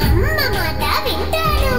అమ్మ మాట వింటాను.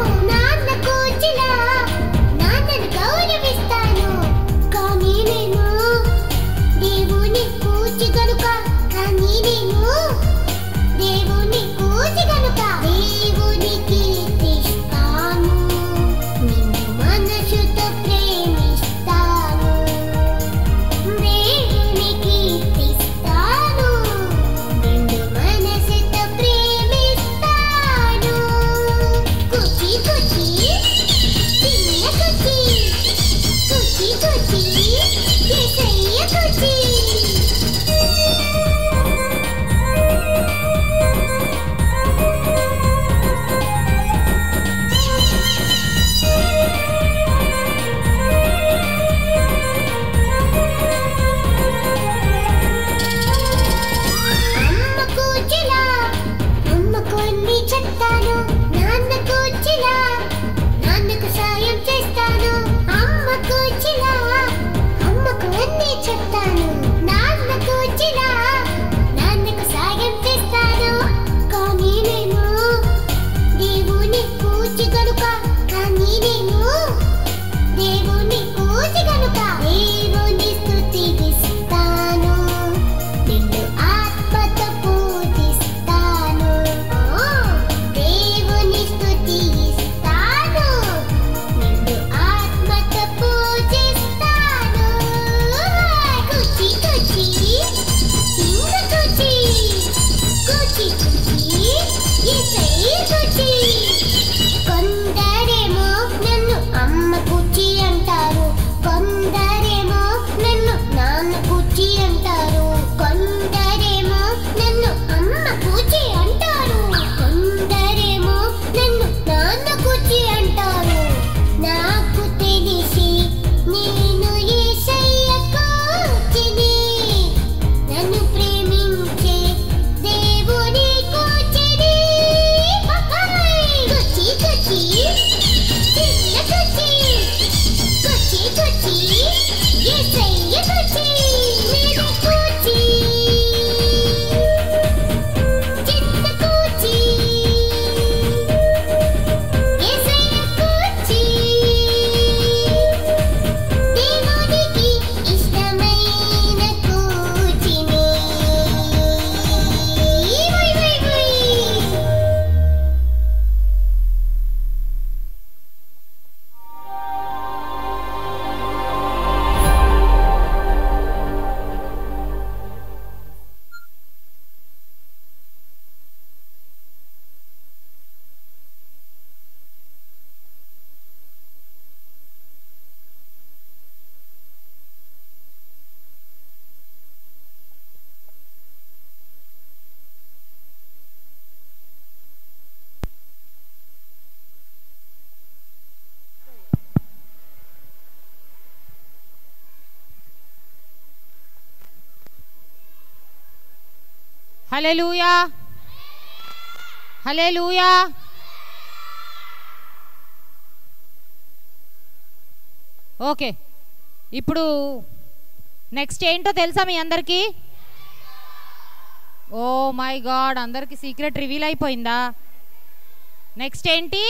హల్లెలూయా హల్లెలూయా. ఓకే, ఇప్పుడు నెక్స్ట్ ఏంటో తెలుసా మీ అందరికీ? ఓ మై గాడ్, అందరికీ సీక్రెట్ రివీల్ అయిపోయిందా? నెక్స్ట్ ఏంటి?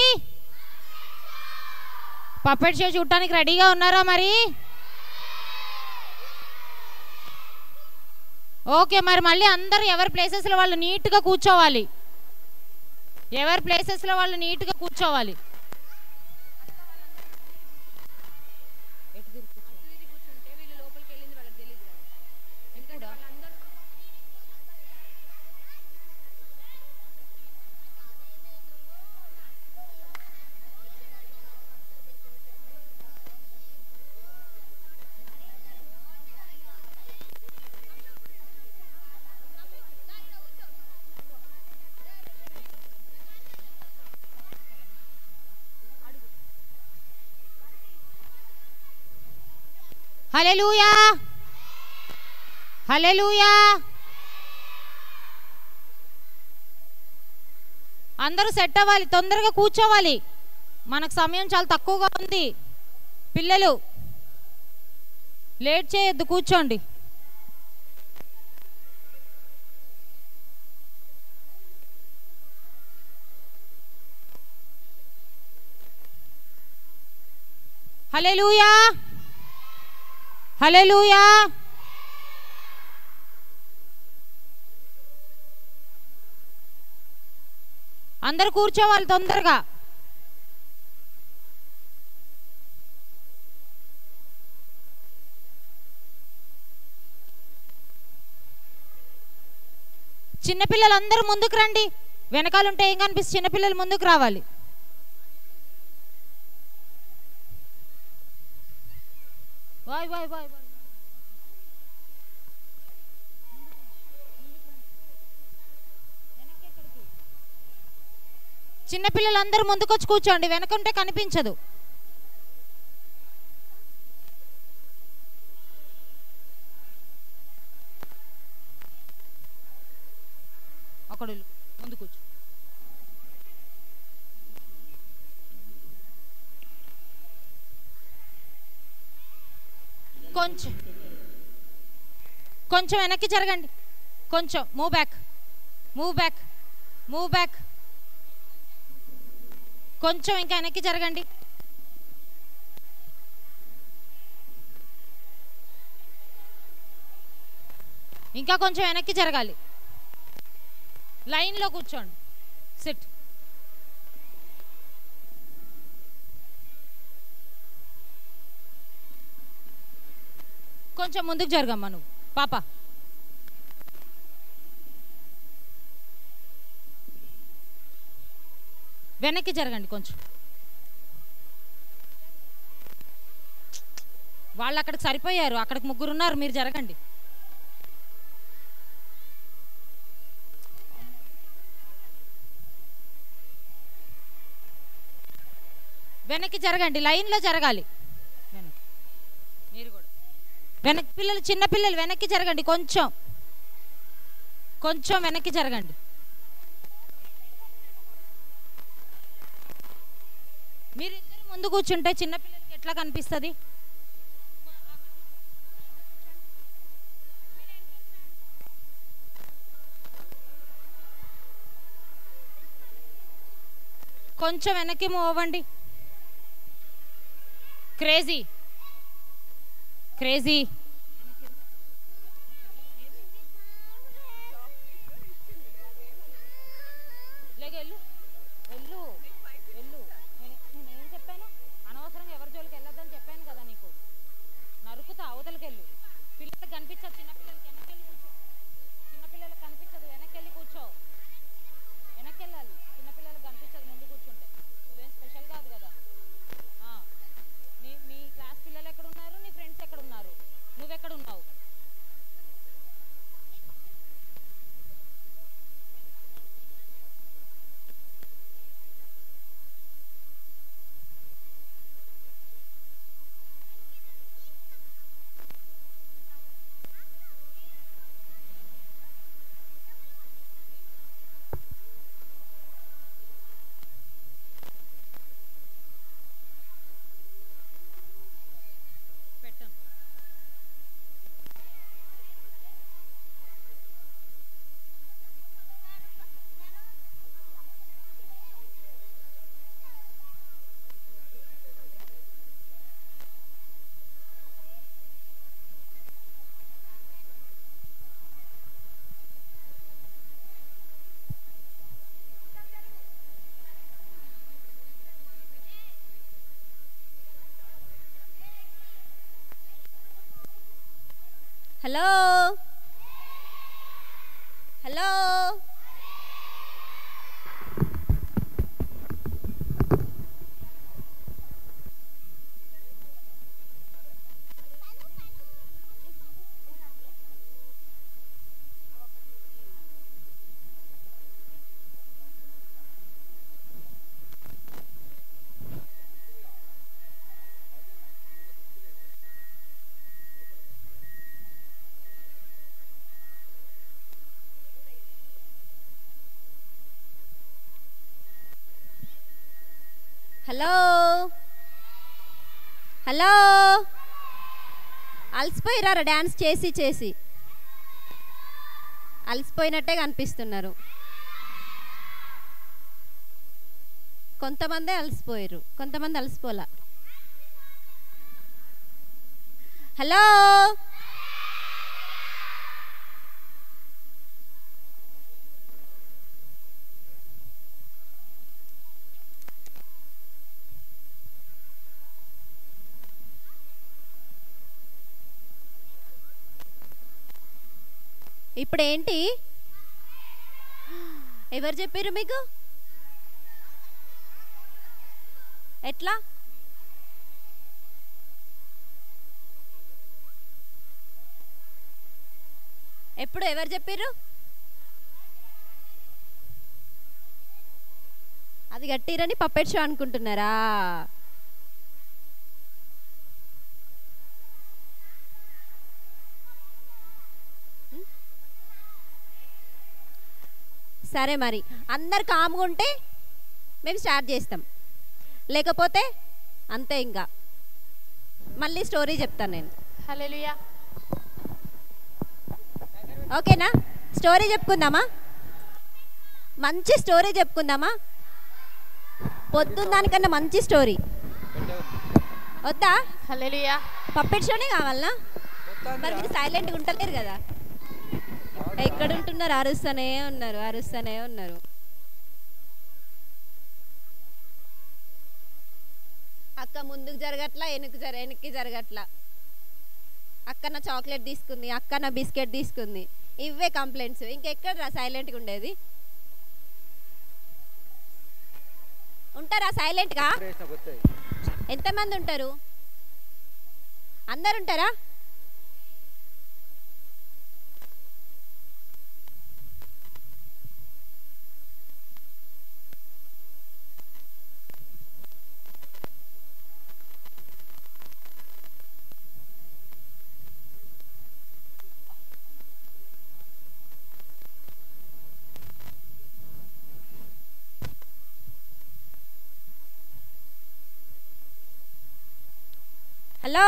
పప్పెట్ షో చూడటానికి రెడీగా ఉన్నారా మరి? ఓకే, మరి మళ్ళీ అందరూ ఎవరి ప్లేసెస్లో వాళ్ళు నీట్గా కూర్చోవాలి. ఎవరి ప్లేసెస్లో వాళ్ళు నీట్గా కూర్చోవాలి. హల్లెలూయా హల్లెలూయా. అందరూ సెట్ అవ్వాలి, తొందరగా కూర్చోవాలి, మనకు సమయం చాలా తక్కువగా ఉంది. పిల్లలు లేట్ చేయొద్దు, కూర్చోండి. హల్లెలూయా హల్లెలూయా. అందరు కూర్చోవాలి తొందరగా. చిన్నపిల్లలు అందరూ ముందుకు రండి. వెనకాలంటే ఏం కనిపిస్తుంది? చిన్నపిల్లలు ముందుకు రావాలి. వాయ్ వాయ్ వాయ్ వాయ్. చిన్నపిల్లలందరూ ముందుకొచ్చి కూర్చోండి, వెనకుంటే కనిపించదు. అక్కడ ముందు కూర్చో. కొంచెం కొంచెం వెనక్కి జరగండి. కొంచెం move back, move back, move back. కొంచెం ఇంకా వెనక్కి జరగండి. ఇంకా కొంచెం వెనక్కి జరగాలి. లైన్లో కూర్చోండి. సిట్. కొంచెం ముందుకు జరగమ్మా నువ్వు పాప. వెనక్కి జరగండి కొంచెం. వాళ్ళు అక్కడికి సరిపోయారు, అక్కడికి ముగ్గురు ఉన్నారు, మీరు జరగండి. వెనక్కి జరగండి, లైన్లో జరగాలి. వెనక్కి మీరు కూడా వెనక్కి. పిల్లలు, చిన్న పిల్లలు వెనక్కి జరగండి. కొంచెం కొంచెం వెనక్కి జరగండి. మీరిద్దరు ముందు కూర్చుంటే చిన్నపిల్లలకి ఎట్లా కనిపిస్తుంది? కొంచెం వెనక్కి మూవ్ అవ్వండి. Crazy crazy. వెళ్ళు వెళ్ళు వెళ్ళు. నేనేం చెప్పాను? అనవసరంగా ఎవరి జోలికి వెళ్ళొద్దని చెప్పాను కదా నీకు. నరుకుతా, అవతలకి వెళ్ళు. పిల్లలకు కనిపించదు, చిన్నపిల్లలకి వెనక్కి వెళ్ళి కూర్చో. చిన్నపిల్లలకు కనిపించదు, వెనక్కి వెళ్ళి కూర్చో. వెనక్కి వెళ్ళాలి, చిన్నపిల్లలకు కనిపించదు ముందు కూర్చుంటే. నువ్వేం స్పెషల్ కాదు కదా. మీ క్లాస్ పిల్లలు ఎక్కడ ఉన్నారు? నీ ఫ్రెండ్స్ ఎక్కడ ఉన్నారు? హలో హలో హలో హలో అలసిపోయిరారా డ్యాన్స్ చేసి చేసి అలసిపోయినట్టే కనిపిస్తున్నారు. కొంతమందే అలసిపోయారు, కొంతమంది అలసిపోలా. హలో ఇప్పుడు ఏంటి, ఎవరు చెప్పారు మీకు? ఎట్లా? ఎప్పుడు ఎవరు చెప్పారు? అది కట్టిరని పప్పెట్ షో అనుకుంటున్నారా? సరే మరి అందరు కామ్గా ఉంటే మేము స్టార్ట్ చేస్తాం, లేకపోతే అంతే. ఇంకా మళ్ళీ స్టోరీ చెప్తాను నేను. హల్లెలూయా. ఓకేనా? స్టోరీ చెప్పుకుందామా? మంచి స్టోరీ చెప్పుకుందామా? పొద్దున్న దానికన్నా మంచి స్టోరీ వద్దా? హల్లెలూయా. పప్పెట్ షోనే కావాలనా? మరి మీరు సైలెంట్గా ఉంటలేరు కదా. ఎక్కడ ఉంటున్నారు? అరుస్తూనే ఉన్నారు, అరుస్తూనే ఉన్నారు. అక్క ముందుకు జరగట్లా, వెనక్కి జరగట్లా. అక్క నా చాక్లెట్ తీసుకుంది, అక్క నా బిస్కెట్ తీసుకుంది. ఇవే కంప్లైంట్స్. ఇంకెక్కడ సైలెంట్గా ఉండేది? ఉంటారా సైలెంట్గా? ఎంతమంది ఉంటారు? అందరు ఉంటారా? హలో,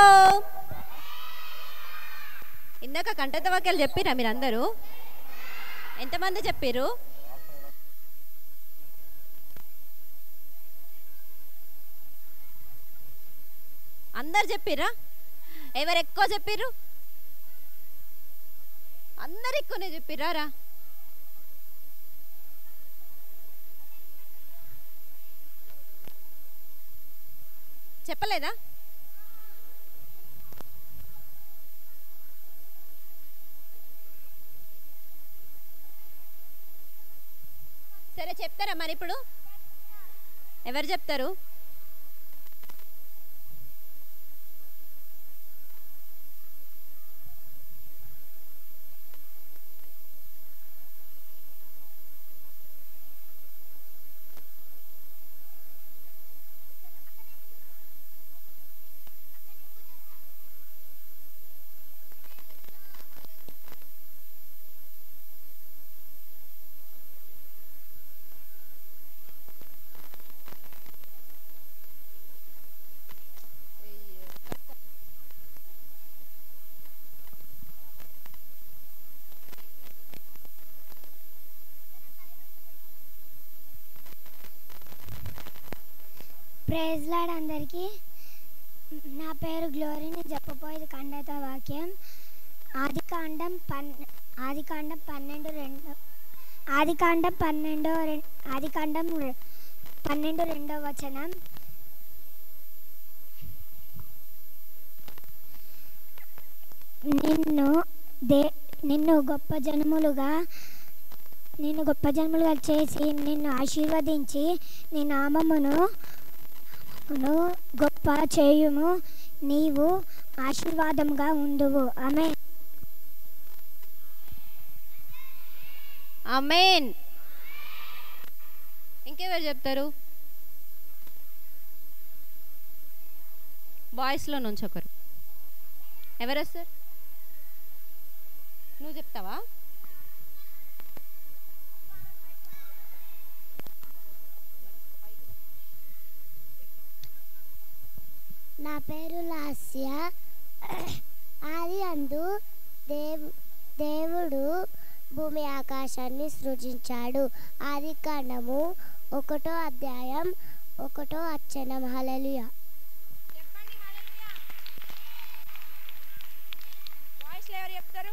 ఇందాక కంటత వాక్యాలు చెప్పిరా మీరు అందరూ? ఎంతమంది చెప్పారు? అందరు చెప్పిరా? ఎవరు ఎక్కువ చెప్పిర్రు? అందరు ఎక్కువనే చెప్పిరా రా? చెప్పలేదా? సరే చెప్తారా మరి ఇప్పుడు? ఎవరు చెప్తారు? ప్రైజ్ లార్డ్ అందరికీ. నా పేరు గ్లోరీ. నేను చెప్పబోయేది ఖండిత వాక్యం. ఆదికాండం 12 వచనం. దే నిన్ను గొప్ప జనములుగా చేసి నిన్ను ఆశీర్వదించి నీ నామమును గొప్ప చేయుము. నీవు ఆశీర్వాదముగా ఉండువు. ఆమేన్. ఆమేన్. ఇంకెవరు చెప్తారు? బాయ్స్లో నుంచి ఒకరు ఎవరు వస్తారు? నువ్వు చెప్తావా? నా పేరు లాస్య. ఆది అందు దేవుడు భూమి ఆకాశాన్ని సృజించాడు. ఆది కాండము 1వ అధ్యాయం 1వ వచనం. హల్లెలూయా. ఎవరు చెప్తారు?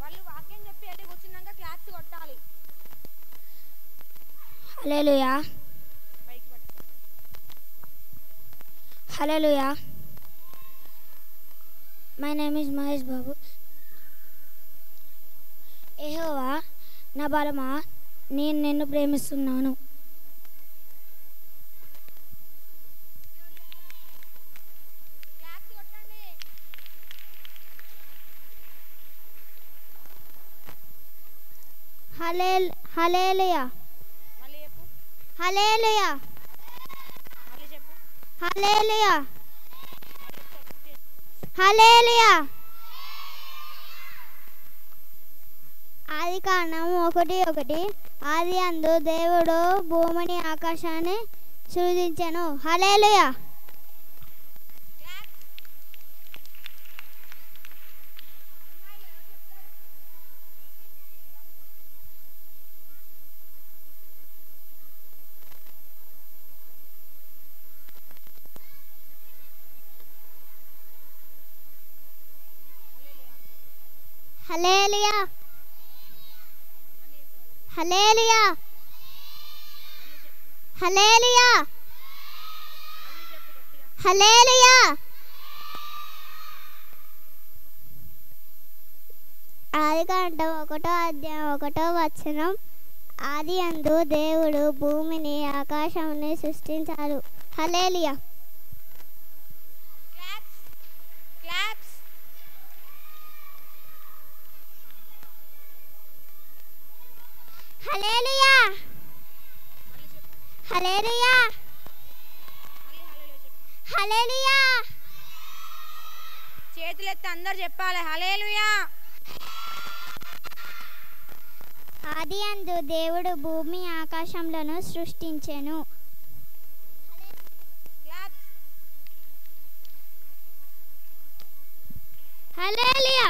వాళ్ళు వాక్యం చెప్పి వెళ్ళి కూర్చున్నాక క్లాప్స్ కొట్టాలి. హల్లెలూయా. Hallelujah. My name is Mahesh Babu. యెహోవా నా బలమా, నేను నిన్ను ప్రేమిస్తున్నాను. హల్లెలూయా. హల్లెలూయా. హల్లెలూయా. హల్లెలూయా. ఆది కాండం 1:1. ఆది అందు దేవుడు భూమిని ఆకాశాన్ని సృజించెను. హల్లెలూయా. హల్లెలూయా. హల్లెలూయా. హల్లెలూయా. హల్లెలూయా. ఆదికాండం 1వ అధ్యాయం 1వ వచనం. ఆది అందు దేవుడు భూమిని ఆకాశాన్ని సృష్టించాడు. హల్లెలూయా. హల్లెలూయా. హల్లెలూయా. హల్లెలూయా. చేతులెత్తి అందరు చెప్పాలి హల్లెలూయా. ఆది అందు దేవుడు భూమి ఆకాశములను సృష్టించెను. హల్లెలూయా.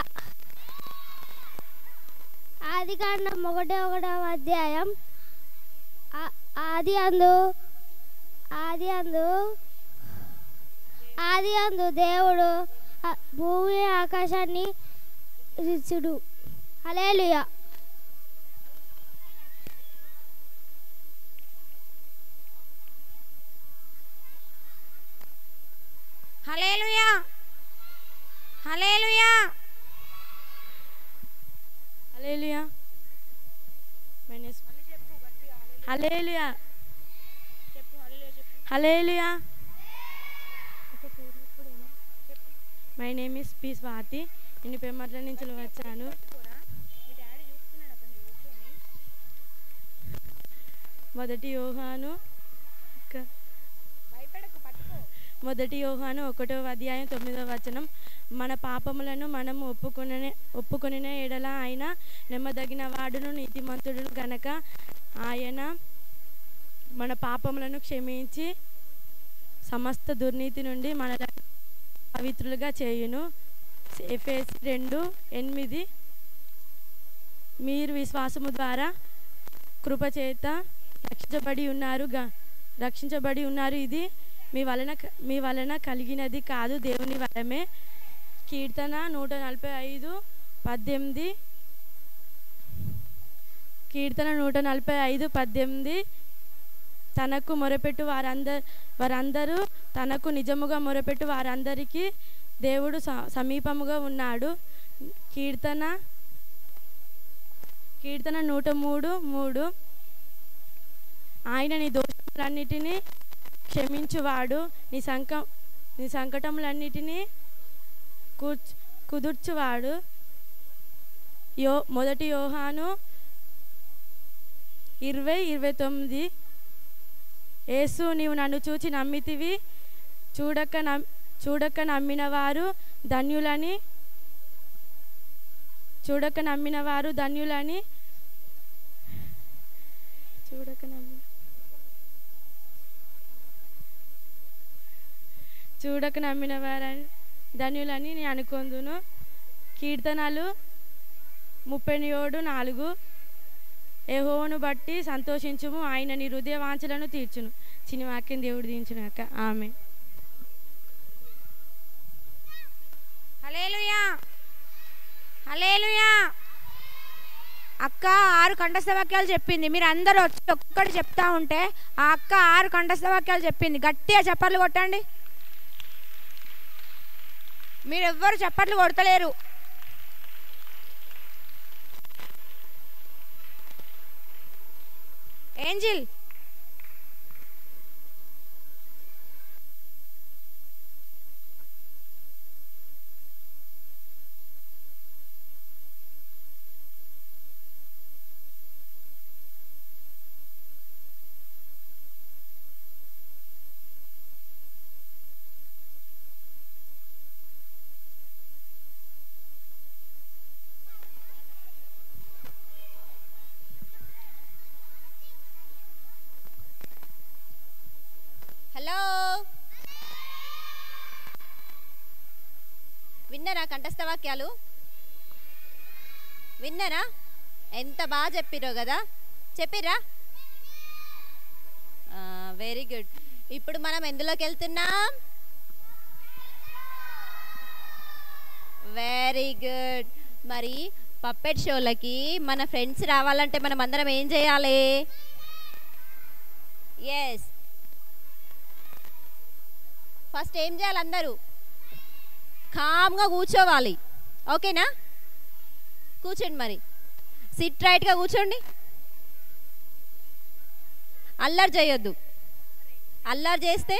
ఆదికాండం 1వ అధ్యాయం. ఆది అందు దేవుడు భూమి ఆకాశాన్ని సృజించుడు. Hallelujah. Hallelujah. Hallelujah. Hallelujah. Hallelujah. Hallelujah. My name is P Swathi. నేను పెమ్మట్ల నుంచి వచ్చాను. మొదటి యోహాను 1వ అధ్యాయం 9వ వచనం. మన పాపములను మనము ఒప్పుకొనిన ఎడల ఆయన నమ్మదగిన వాడును నీతిమంతుడును గనక ఆయన మన పాపములను క్షమించి సమస్త దుర్నీతి నుండి మనలను పవిత్రులుగా చేయును. ఎఫెసీ 2:8. మీరు విశ్వాసము ద్వారా కృపచేత రక్షించబడి ఉన్నారు. ఇది మీ వలన కలిగినది కాదు, దేవుని వరమే. కీర్తన 145:18. కీర్తన 145:18. తనకు మొరపెట్టు వారందరూ తనకు నిజముగా మొరపెట్టు వారందరికీ దేవుడు సమీపముగా ఉన్నాడు. కీర్తన 103:3. ఆయన నీ దోషములన్నిటినీ క్షమించువాడు, నీ సంకటములన్నిటినీ కుదుర్చువాడు. మొదటి యోహాను 20:29. యేసు, నీవు నన్ను చూచి నమ్మితివి, చూడక నమ్మిన వారు ధన్యులని చూడక నమ్మిన వారు ధన్యులని నేను అనుకొందును. కీర్తనలు 37:4. యెహోవాను బట్టి సంతోషించుము, ఆయన నీ హృదయ వాంఛలను తీర్చును. చిన్న వాక్యం దేవుడు దీవించుగాక. ఆమేన్. హల్లెలూయా, హల్లెలూయా. అక్క 6 కంఠస్థ వాక్యాలు చెప్పింది. మీరు అందరూ ఒక్కటి చెప్తా ఉంటే ఆ అక్క 6 కంఠస్థ వాక్యాలు చెప్పింది. గట్టిగా చప్పట్లు కొట్టండి. మీరు ఎవ్వరు చప్పట్లు కొడతలేరు. ఏంజిల్, హలో, విన్నారా కంఠస్థ వాక్యాలు? విన్నారా? ఎంత బాగా చెప్పిరో కదా. చెప్పిరా? Very good. ఇప్పుడు మనం ఎందులోకి వెళ్తున్నాం? Very good. మరి పప్పెట్ షోలకి మన ఫ్రెండ్స్ రావాలంటే మనం అందరం ఏం చేయాలి? ఎస్, ఫస్ట్ ఏం చేయాలి? అందరూ కామ్గా కూర్చోవాలి. ఓకేనా? కూర్చోండి. మరి సిట్ రైట్గా కూర్చోండి. అల్లరి చేయొద్దు. అల్లరి చేస్తే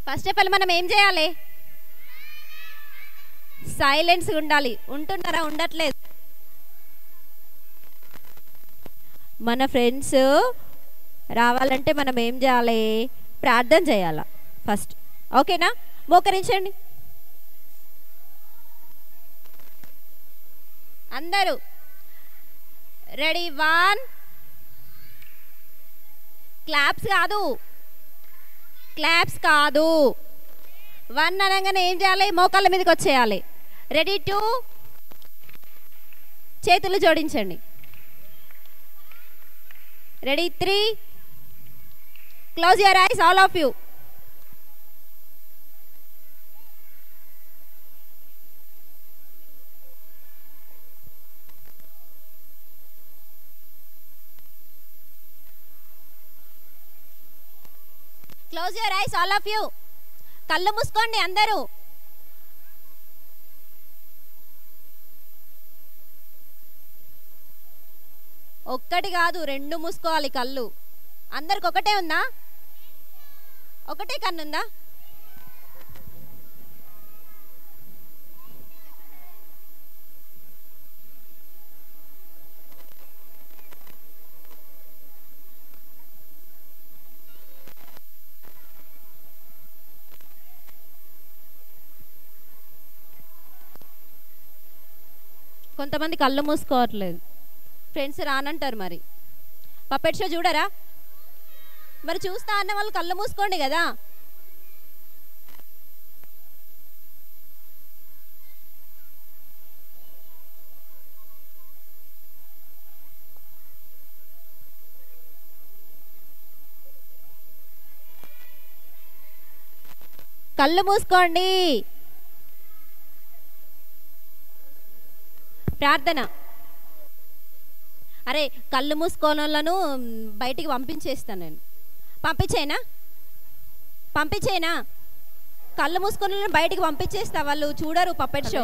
ఫస్ట్ ఆఫ్ ఆల్ మనం ఏం చేయాలి? సైలెన్స్ ఉండాలి. ఉంటున్నారా? ఉండట్లేదు. మన ఫ్రెండ్స్ రావాలంటే మనం ఏం చేయాలి? ప్రార్థన చేయాలి ఫస్ట్. ఓకేనా? మోకరించండి అందరూ. రెడీ? 1. క్లాప్స్ కాదు, క్లాప్స్ కాదు. 1 అనగానే ఏం చేయాలి? మోకాళ్ళ మీదకి వచ్చేయాలి. రెడీ? 2. చేతులు జోడించండి. Ready? 3. Close your eyes all of you. Close your eyes all of you. కళ్ళు మూసుకోండి అందరూ. ఒక్కటి కాదు, 2 మూసుకోవాలి కళ్ళు. అందరికి ఒకటే ఉందా? ఒకటే కన్నుందా? కొంతమంది కళ్ళు మూసుకోవట్లేదు. ఫ్రెండ్స్ రానంటారు. మరి పప్పెట్ షో చూడరా? మరి చూస్తా అన్న వాళ్ళు కళ్ళు మూసుకోండి కదా. కళ్ళు మూసుకోండి. ప్రార్థన. అరే కళ్ళు మూసుకోనోళ్ళను బయటికి పంపించేస్తాను నేను. పంపించేనా? కళ్ళు మూసుకొని బయటికి పంపించేస్తా, వాళ్ళు చూడరు పప్పెట్ షో.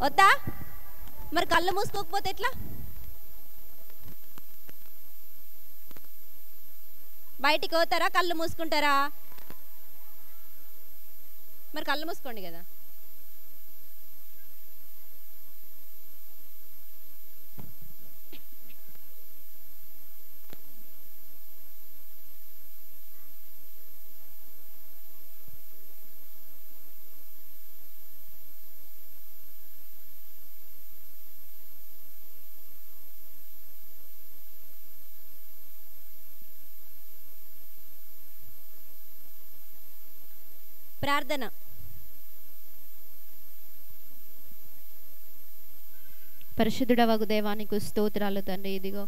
వద్దా? మరి కళ్ళు మూసుకోకపోతే ఎట్లా? బయటికి పోతారా కళ్ళు మూసుకుంటారా? మరి కళ్ళు మూసుకోండి కదా. ప్రార్థన. పరిశుద్ధుడవగు దేవానికి స్తోత్రాలు తండ్రి. ఇదిగో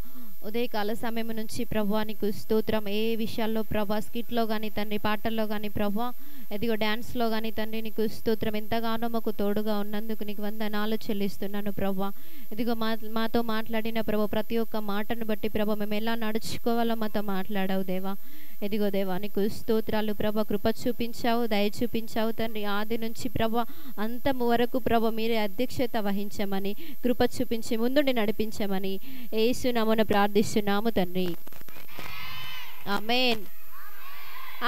ఉదయకాల సమయం నుంచి ప్రభువానికి స్తోత్రం. ఏ విషయాల్లో ప్రభా, స్కిట్లో కానీ తండ్రి, పాటల్లో కానీ ప్రభా, ఇదిగో డ్యాన్స్లో కానీ తండ్రి నీకు స్తోత్రం. ఎంతగానో మాకు తోడుగా ఉన్నందుకు నీకు వందనాలు చెల్లిస్తున్నాను ప్రభా. ఇదిగో మాతో మాట్లాడిన ప్రభా, ప్రతి ఒక్క మాటను బట్టి ప్రభా మేము ఎలా నడుచుకోవాలో మాతో మాట్లాడావు దేవా. ఇదిగో దేవా నీకు స్తోత్రాలు ప్రభా. కృప చూపించావు, దయ చూపించావు తండ్రి. ఆది నుంచి ప్రభా అంతము వరకు ప్రభా మీరే అధ్యక్షత వహించమని, కృప చూపించి ముందుండి నడిపించమని యేసు నామమున ప్రార్థిస్తున్నాము తండ్రి. ఆమేన్,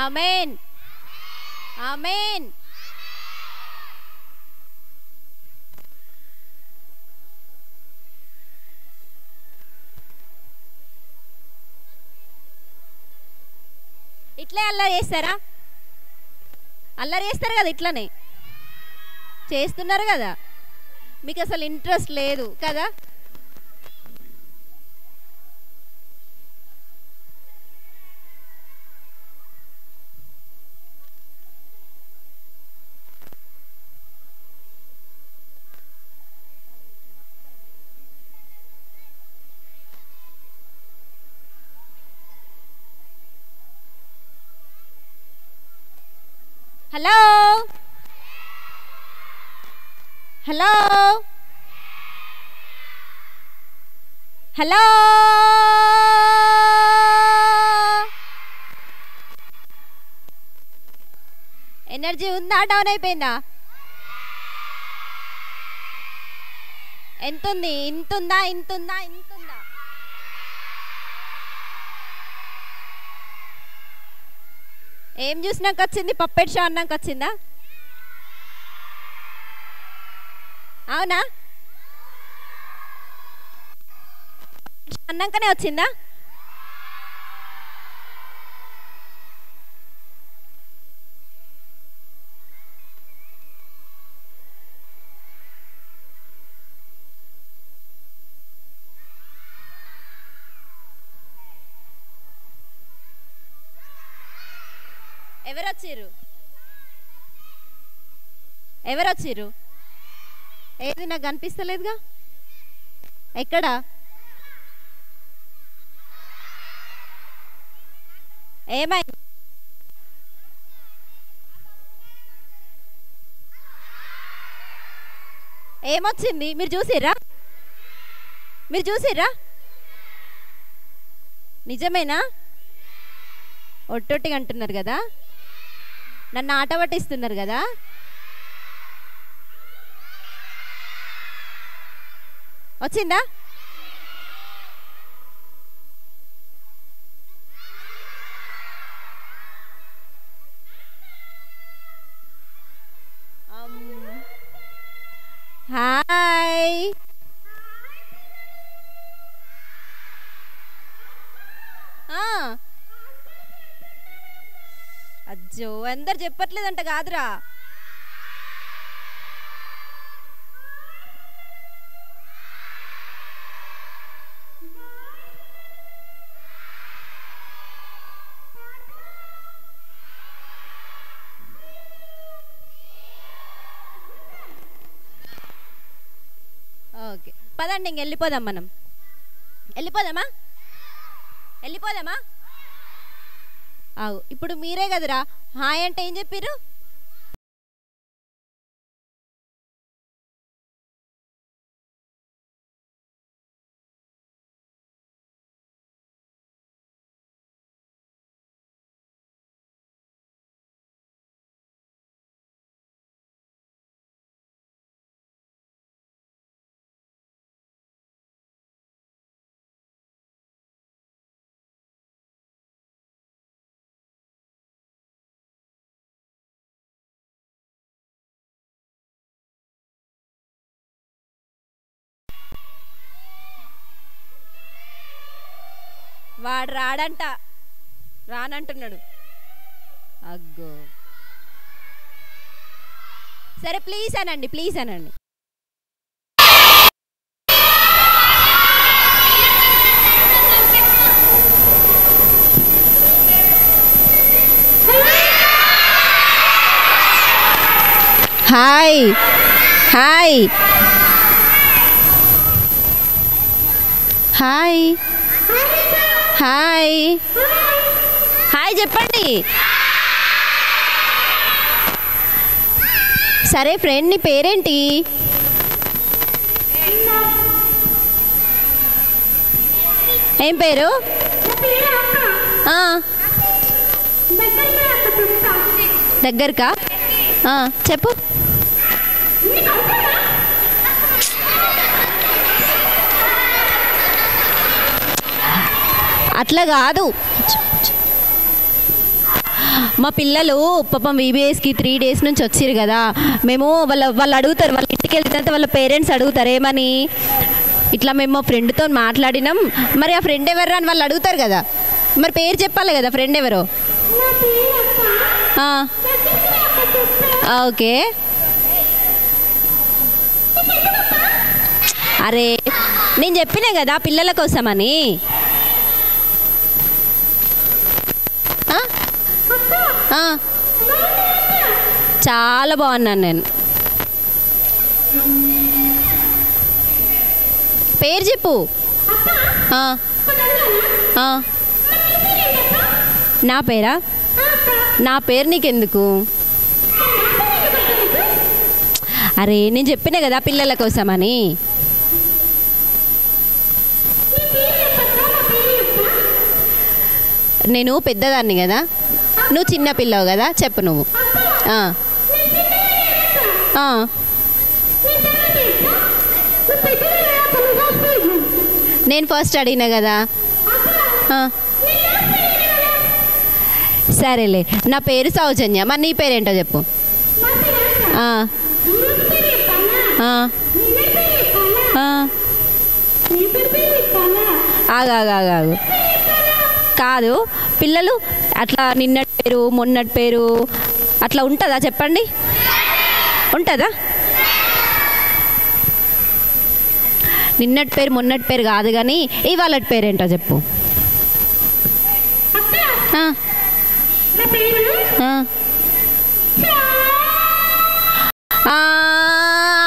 ఆమేన్, ఆమేన్. ఇట్లే అల్లరి చేస్తారా? అల్లరి చేస్తారు కదా, ఇట్లనే చేస్తున్నారు కదా. మీకు అసలు ఇంట్రెస్ట్ లేదు కదా. హలో హలో హలో ఎనర్జీ ఉందా, డౌన్ అయిపోయిందా? ఎంతుంది? ఇంతుందా? ఇంతుందా? ఇంతుందా? ఏం చూసినాక వచ్చింది? పప్పెట్ షో అన్నాక వచ్చిందా? అవునా? అన్నాకనే వచ్చిందా? ఎవరొచ్చిర్రు? ఏది నాకు కనిపిస్తలేదుగా. ఎక్కడ? ఏమైంది? ఏమొచ్చింది? మీరు చూసిర్రా? నిజమేనా? ఒట్టొట్టిగా అంటున్నారు కదా, నన్ను ఆట పట్టిస్తున్నారు కదా. వచ్చిందా? హాయ్. అజ్జో, అందరు చెప్పట్లేదంట కాదురా. ఓకే పదండి, ఇంక వెళ్ళిపోదాం. మనం వెళ్ళిపోదామా? ఇప్పుడు మీరే కదరా హాయ్ అంటే ఏం చెప్పిర్రు? వాడు రాడంట, రానంటున్నాడు. అగ్గో, సరే ప్లీజ్ అనండి, ప్లీజ్ అనండి. Hi hi hi hi hi చెప్పండి. సరే ఫ్రెండ్, నీ పేరేంటి? ఏం పేరు? దగ్గరకా? చెప్పు. అట్లా కాదు, మా పిల్లలు పాపం VBSకి 3 days నుంచి వచ్చారు కదా. మేము వాళ్ళు అడుగుతారు, వాళ్ళ ఇంటికి వెళ్తే వాళ్ళ పేరెంట్స్ అడుగుతారు ఏమని, ఇట్లా మేము మా ఫ్రెండ్తో మాట్లాడినాం, మరి ఆ ఫ్రెండ్ ఎవరు అని వాళ్ళు అడుగుతారు కదా. మరి పేరు చెప్పాలి కదా, ఫ్రెండ్ ఎవరో. ఓకే. అరే నేను చెప్పినా కదా పిల్లల కోసమని. చాలా బాగున్నాను నేను. పేరు చెప్పు. నా పేరా? నా పేరు నీకెందుకు? అరే నేను చెప్పినా కదా పిల్లల కోసమని. నేను పెద్దదాన్ని కదా, నువ్వు చిన్న పిల్లవు కదా, చెప్పు నువ్వు. నేను ఫస్ట్ అడిగినా కదా. సరేలే, నా పేరు సౌజన్య. మరి నీ పేరేంటో చెప్పు. ఆగాగాగాగు కాదు, పిల్లలు అట్లా నిన్నటి పేరు మొన్నటి పేరు అట్లా ఉంటుందా చెప్పండి? ఉంటుందా? నిన్నటి పేరు మొన్నటి పేరు కాదు కానీ ఇవాళ పేరేంటో చెప్పు.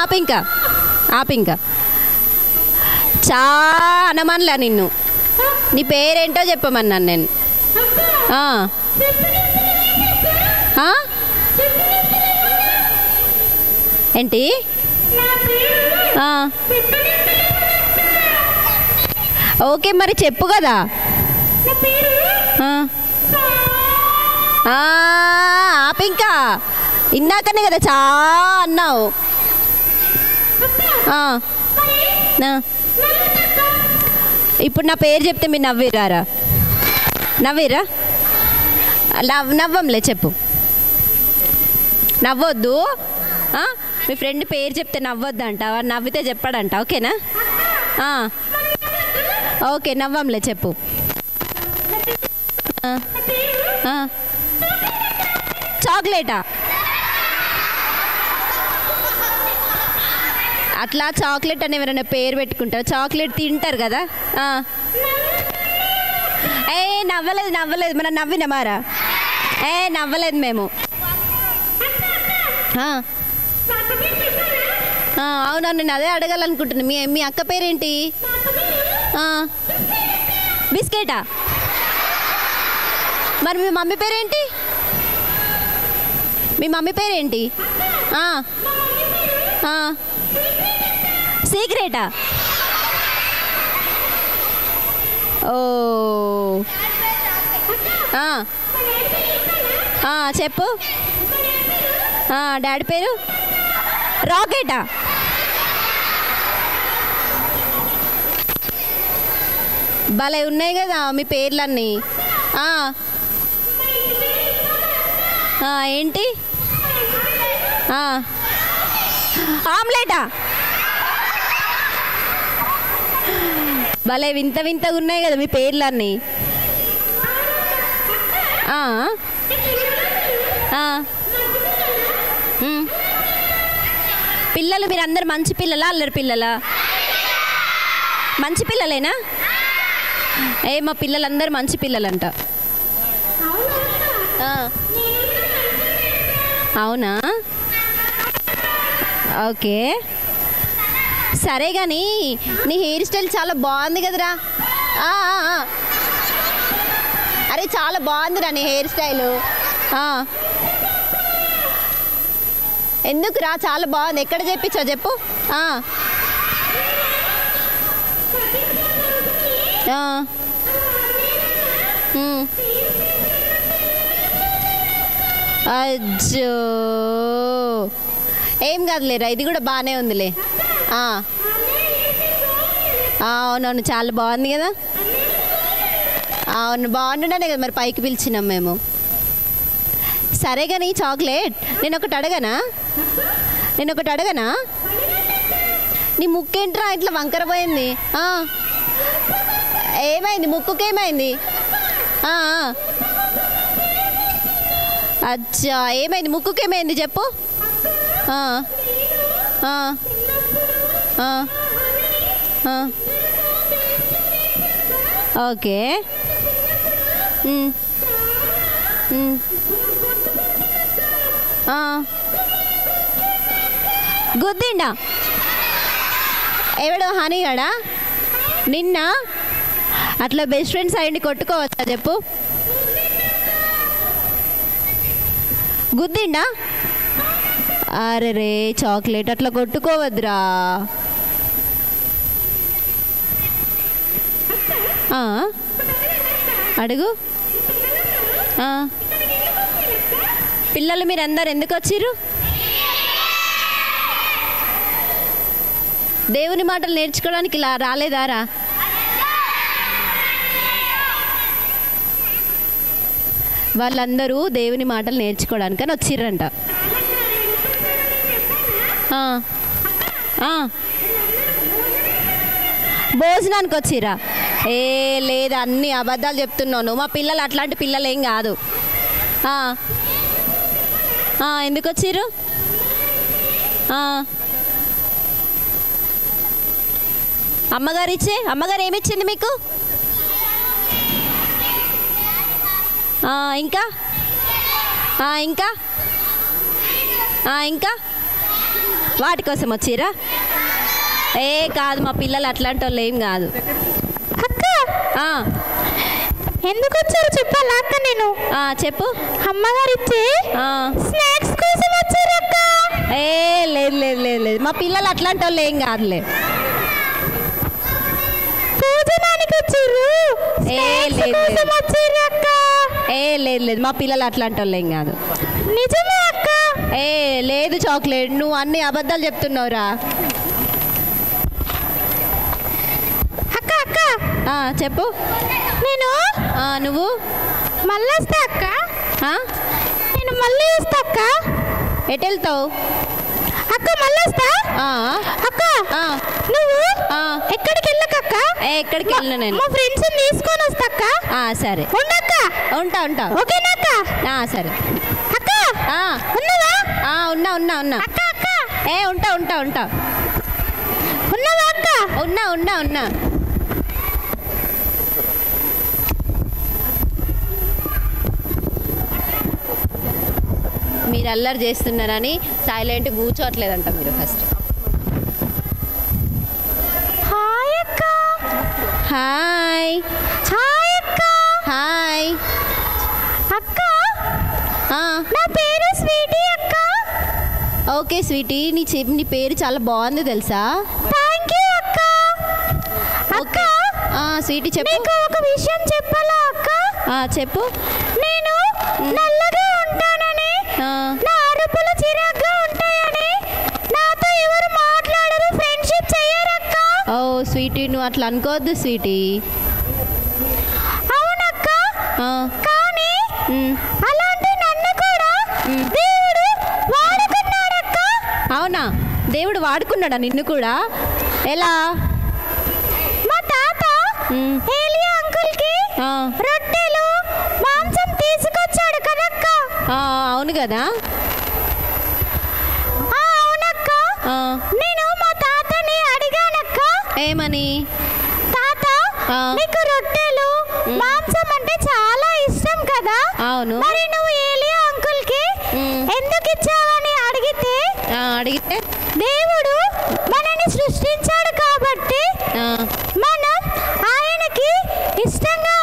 ఆపింకా ఆపింకా చాలా మనలా నిన్ను. నీ పేరేంటో చెప్పమన్నాను నేను. ఏంటి? ఓకే మరి చెప్పు కదా. ఆపింకా ఇందాకనే కదా చా అన్నావు. ఇప్పుడు నా పేరు చెప్తే మీరు నవ్విరారా? నవ్విరా? నవ్వంలే, చెప్పు. నవ్వొద్దు. మీ ఫ్రెండ్ పేరు చెప్తే నవ్వొద్దంట, నవ్వితే చెప్పాడంట. ఓకేనా? ఓకే నవ్వంలే, చెప్పు. చాక్లెటా? అట్లా చాక్లెట్ అని ఎవరైనా పేరు పెట్టుకుంటారు? చాక్లెట్ తింటారు కదా. నవ్వలేదు నవ్వలేదు, మనం నవ్వినా మారా? నవ్వలేదు మేము. అవునా, నేను అదే అడగాలనుకుంటున్నా. మీ అక్క పేరేంటి? బిస్కెటా? మరి మీ మమ్మీ పేరేంటి? మీ మమ్మీ పేరేంటి? సీక్రెటా? ఓ చెప్పు. డాడీ పేరు రాకెటా? భలే ఉన్నాయి కదా మీ పేర్లన్నీ. ఏంటి? ఆమ్లెటా? భలే వింత వింతగా ఉన్నాయి కదా మీ పేర్లన్నీ. పిల్లలు మీరందరు మంచి పిల్లలా అల్లరి పిల్లలా? మంచి పిల్లలేనా? మా పిల్లలందరూ మంచి పిల్లలంట. అవునా? ఓకే సరే కానీ నీ హెయిర్ స్టైల్ చాలా బాగుంది కదరా. అరే చాలా బాగుందిరా నీ హెయిర్ స్టైలు. ఎందుకురా చాలా బాగుంది. ఎక్కడ చెప్పించావు చెప్పు. అజ్జో ఏం కాదులేరా, ఇది కూడా బాగానే ఉందిలే. అవునవును చాలా బాగుంది కదా. అవును బాగుంటుండే కదా మరి పైకి పిలిచినాం మేము. సరే కానీ చాక్లెట్ నేను ఒకటి అడగనా? నీ ముక్కేంట్రా ఇట్లా వంకర పోయింది? ఏమైంది ముక్కుకేమైంది? అచ్చా ఏమైంది ముక్కుకేమైంది చెప్పు. ఓకే గుద్దిండా ఎవడో హనీగాడా నిన్న? అట్లా బెస్ట్ ఫ్రెండ్స్ అయ్యండి కొట్టుకోవచ్చా చెప్పు. గుద్దిండా? అరే రే చాక్లెట్ అట్లా కొట్టుకోవద్దురా. అడుగు. పిల్లలు మీరందరు ఎందుకు వచ్చిర్రు? దేవుని మాటలు నేర్చుకోవడానికి ఇలా రాలేదారా? వాళ్ళందరూ దేవుని మాటలు నేర్చుకోవడానికని వచ్చిర్రంట. భోజనానికి వచ్చిర్రా? లేదు అన్ని అబద్ధాలు చెప్తున్నాను. మా పిల్లలు అట్లాంటి పిల్లలు ఏం కాదు. ఎందుకు వచ్చిర్రు? అమ్మగారు ఏమిచ్చింది మీకు? ఇంకా ఇంకా ఇంకా వాటి కోసం వచ్చిరా? కాదు మా పిల్లలు అట్లాంటి వాళ్ళు ఏం కాదు. అక్క ఎందుకు వచ్చారు చెప్పాలా అక్క? నేను చెప్పు. అమ్మగారు ఇచ్చే స్నాక్స్ కోసం వచ్చారు అక్క. లేదు లేదు లేదు లేదు మా పిల్లలు అట్లాంటి వాళ్ళు ఏం కాదులే. భోజనానికి వచ్చారు అక్క. లేదు లేదు మా పిల్లలు అట్లాంటి వాళ్ళు ఏం కాదు. నిజమే అక్క? లేదు చాక్లెట్ నువ్వు అన్ని అబద్ధాలు చెప్తున్నావురా. అక్క అక్క చెప్పు. నేను నువ్వు మళ్ళీ వస్తా అక్క. నేను మళ్ళీ వస్తా అక్క. ఎటు వెళ్తావు అక్క? మళ్ళీ వస్తా అక్క. నువ్వు ఎక్కడికి వెళ్ళకక్క? ఎక్కడికి వెళ్ళను నేను. మా ఫ్రెండ్స్ తీసుకొని వస్తా అక్క. సరే ఉండక్క. ఉంటా ఓకేనాక్క? సరే అక్క ఉన్నావా? ఉన్నా అక్క అక్క ఉంటా ఉన్నావా అక్క? ఉన్నా మీరు అల్లరి చేస్తున్నారని సైలెంట్ కూర్చోట్లేదంట మీరు. ఫస్ట్ హాయ్ అక్క. హాయ్ అక్క. హాయ్ అక్క నా పేరు స్వీటీ అక్క. ఓకే స్వీటీ నీ పేరు చాలా బాగుంది తెలుసా? థ్యాంక్ యూ అక్క. అక్క స్వీటీ చెప్పు. నీకు ఒక విషయం చెప్పాలా అక్క? చెప్పు. నేను నల్లగా ఉంటానని, నా అరుపులు చిరాగ్గా ఉంటాయని నాతో ఎవరు మాట్లాడరు, ఫ్రెండ్షిప్ చేయరక్క. స్వీటీ నువ్వు అట్లా అనుకోవద్దు స్వీటీ. అవునక్క. కానీ అలాంటి నన్ను కూడా దేవుడు వాడుకున్నాడక్క. అవునా? దేవుడు వాడుకున్నాడా నిన్ను కూడా? ఎలా? మా తాత ఏలియా అంకుల్కి రొట్టెలు మాంసం తీసుకొచ్చి అవును కదా. అవునక్క. నేను మా తాతని అడిగానక్క. ఏమని? తాత, నీకు రొట్టెలు మాంసం అంటే చాలా ఇష్టం కదా. అవును. మరి నువ్వు ఏలియా అంకుల్ కి ఎందుకు ఇచ్చావని అడిగితే దేవుడు మనని సృష్టించాడు కాబట్టి మనం ఆయనకి ఇష్టంగా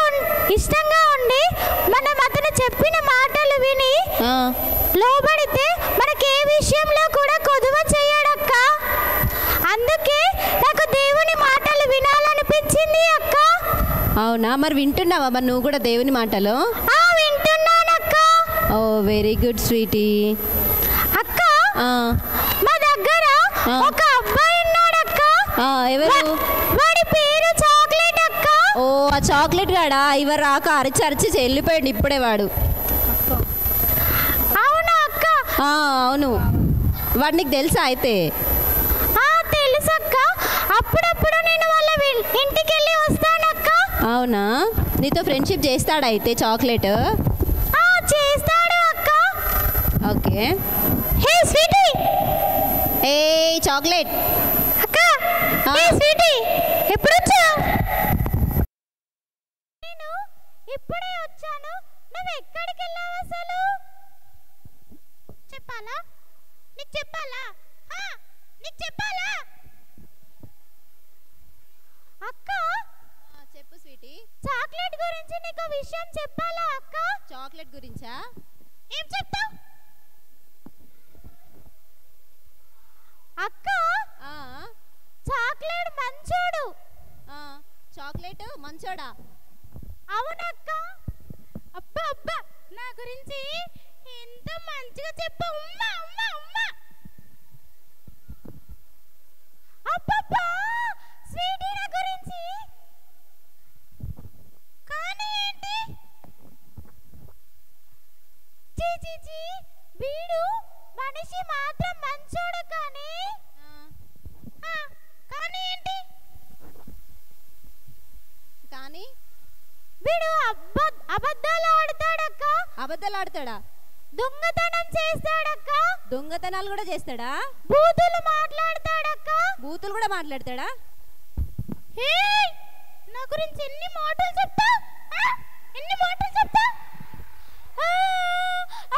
ఉండి మనం అతను చెప్పిన మాటలు విని లోబడితే మనకి ఏ విషయంలో కూడా కొదువ చేయడక్క. అందుకే నాకు దేవుని మాటలు వినాలనిపించింది అక్క. అవునా? మరి వింటున్నావా మరి నువ్వు కూడా దేవుని మాటలు? వింటున్నానక్క. ఓ వెరీ గుడ్ స్వీటీ. అక్క, మా దగ్గర ఒక అబ్బాయి ఉన్నాడక్క. ఎవరు? వాడి పేరు చాక్లెట్ అక్క. ఓ ఆ చాక్లెట్ గాడా ఇవరు రాక అరిచి వెళ్ళిపోయాడు ఇప్పుడే వాడు. అవునా అక్క? అవును. వాడు నీకు తెలుసా అయితే? తెలుసక్క. అప్పుడప్పుడు నేను వాళ్ళ ఇంటికి వెళ్ళి వస్తానక్క. అవునా? నీతో ఫ్రెండ్షిప్ చేస్తాడా అయితే చాక్లెట్? చేస్తాడు అక్క. ఓకే. హే స్వీటీ. ఏ చాక్లెట్ అక్క. హే స్వీటీ, ఎప్పుడు వచ్చావు? నేను ఇప్పుడే వచ్చాను. నువ్వు ఎక్కడికి వెళ్ళావు అసలు? చెప్పాలా? నీకు చెప్పాలా? నీకు చెప్పాలా? అక్క, చెప్పు స్వీటీ. చాక్లెట్ గురించి నీకు విషయం చెప్పాలా అక్క? చాక్లెట్ గురించా? ఏం చెప్తావు అక్క? చాక్లెట్ మంచోడు. చాక్లెట్ మంచోడా? అవునక్క. అబ్బా అబ్బా, నా గురించి ఎంత మంచిగా చెప్పు. ఉమ్మా ఉమ్మా ఉమ్మా. అబ్బబ్బా, స్వీటీ నా గురించి. కానీ ఏంటి? చీ, వీడు మనిషి మాత్రం మంచోడు. కానీ ఏంటి? కానీ వీడు అబద్ధాలు ఆడతాడక్క. అబద్ధాలు ఆడతాడా? దొంగతనం చేస్తాడక్క. దొంగతనాలు కూడా చేస్తాడా? బూతులు మాట్లాడతాడక్క. బూతులు కూడా మాట్లాడతాడా? నా గురించి ఎన్ని మాటలు చెప్తా?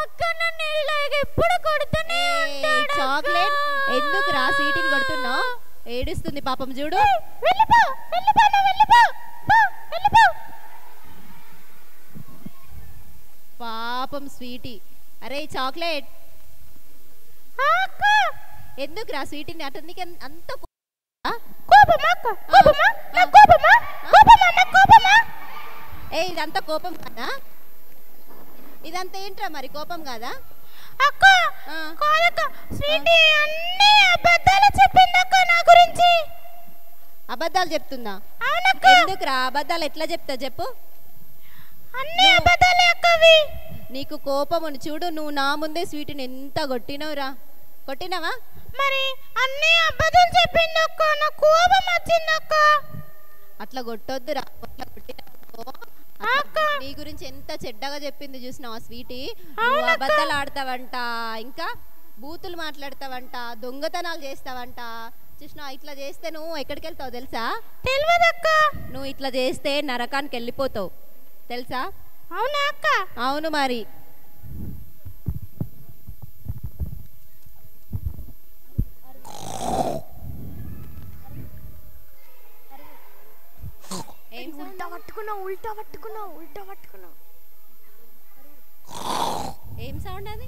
అక్క, నన్ను ఇలాగ ఎప్పుడు కొడుతూనే ఉంటాడు. చాక్లెట్ ఎందుకు రా సీటీని కొడుతున్నావు? ఏడుస్తుంది పాపం చూడు. వెళ్ళిపో. పాపం స్వీటీ. అరే చాక్లెట్ ఎందుకు రా స్వీటీని అతనికి అంత ఇదంతా కోపం కాదా? ఇదంతా ఏంట్రా మరి కోపం కాదా? అక్క, స్వీటీ అన్ని అబద్ధాలు చెప్పిందక్క నా గురించి. అబద్ధాలు చెప్తుందా? అవునక్క. ఎందుకురా అబద్ధాలు ఎట్లా చెప్తా చెప్పు? అన్ని అబద్ధాలే అక్కవి. నీకు కోపం అని చూడు. నువ్వు నా ముందే స్వీటీని ఎంత కొట్టినవురా? కొట్టినావా? మరి అన్ని అబద్ధాలు చెప్పిందక్క, నా కోపం వచ్చిందక్క. అట్లా కొట్టొద్దురా. అట్లా కొట్టినా నీ గురించి ఎంత చెడ్డగా చెప్పింది చూసినావా స్వీటీ? నువ్వు అబద్ధాలు ఆడతావంట, ఇంకా బూతులు మాట్లాడతావంట, దొంగతనాలు చేస్తావంట. చూసినా ఇట్లా చేస్తే నువ్వు ఎక్కడికి వెళ్తావు తెలుసా? తెలియదక్క. నువ్వు ఇట్లా చేస్తే నరకానికి వెళ్ళిపోతావు తెలుసా? అవునా అక్క? అవును మరి. ఉల్టా పట్టుకున్నావు. ఏం సౌండ్ అది?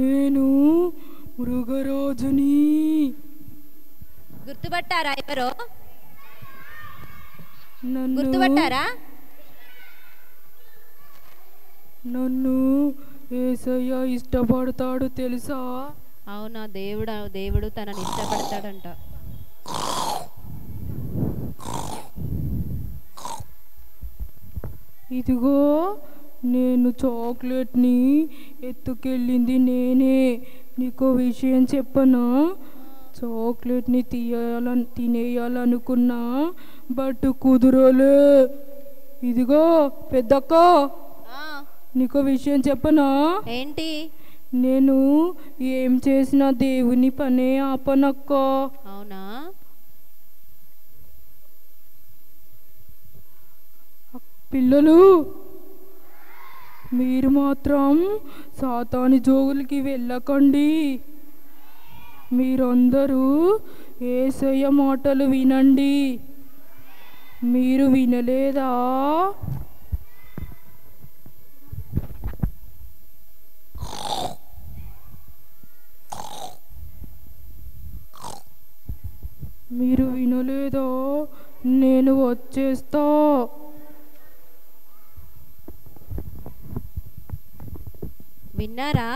నేను మృగరాజుని. గుర్తుపట్టారా ఎవరో? గుర్తుపట్టారా? నన్ను యేసయ్య ఇష్టపడతాడు తెలుసా? అవునా? దేవుడు తనని ఇష్టపడతాడంట. ఇదిగో నేను చాక్లెట్ని ఎత్తుకెళ్ళింది నేనే. నీకో విషయం చెప్పనా? చాక్లెట్ని తినేయాలనుకున్నా బట్ కుదరలే. ఇదిగో పెద్దక్క, నీకు విషయం చెప్పనా? ఏంటి? నేను ఏం చేసినా దేవుని పనే ఆపనక్క. అవునా? పిల్లలు, మీరు మాత్రం సాతాను జోగులకి వెళ్ళకండి. మీరందరూ యేసయ్య మాటలు వినండి. మీరు వినలేదా? మీరు వినలేదా? నేను వచ్చేస్తా. విన్నారా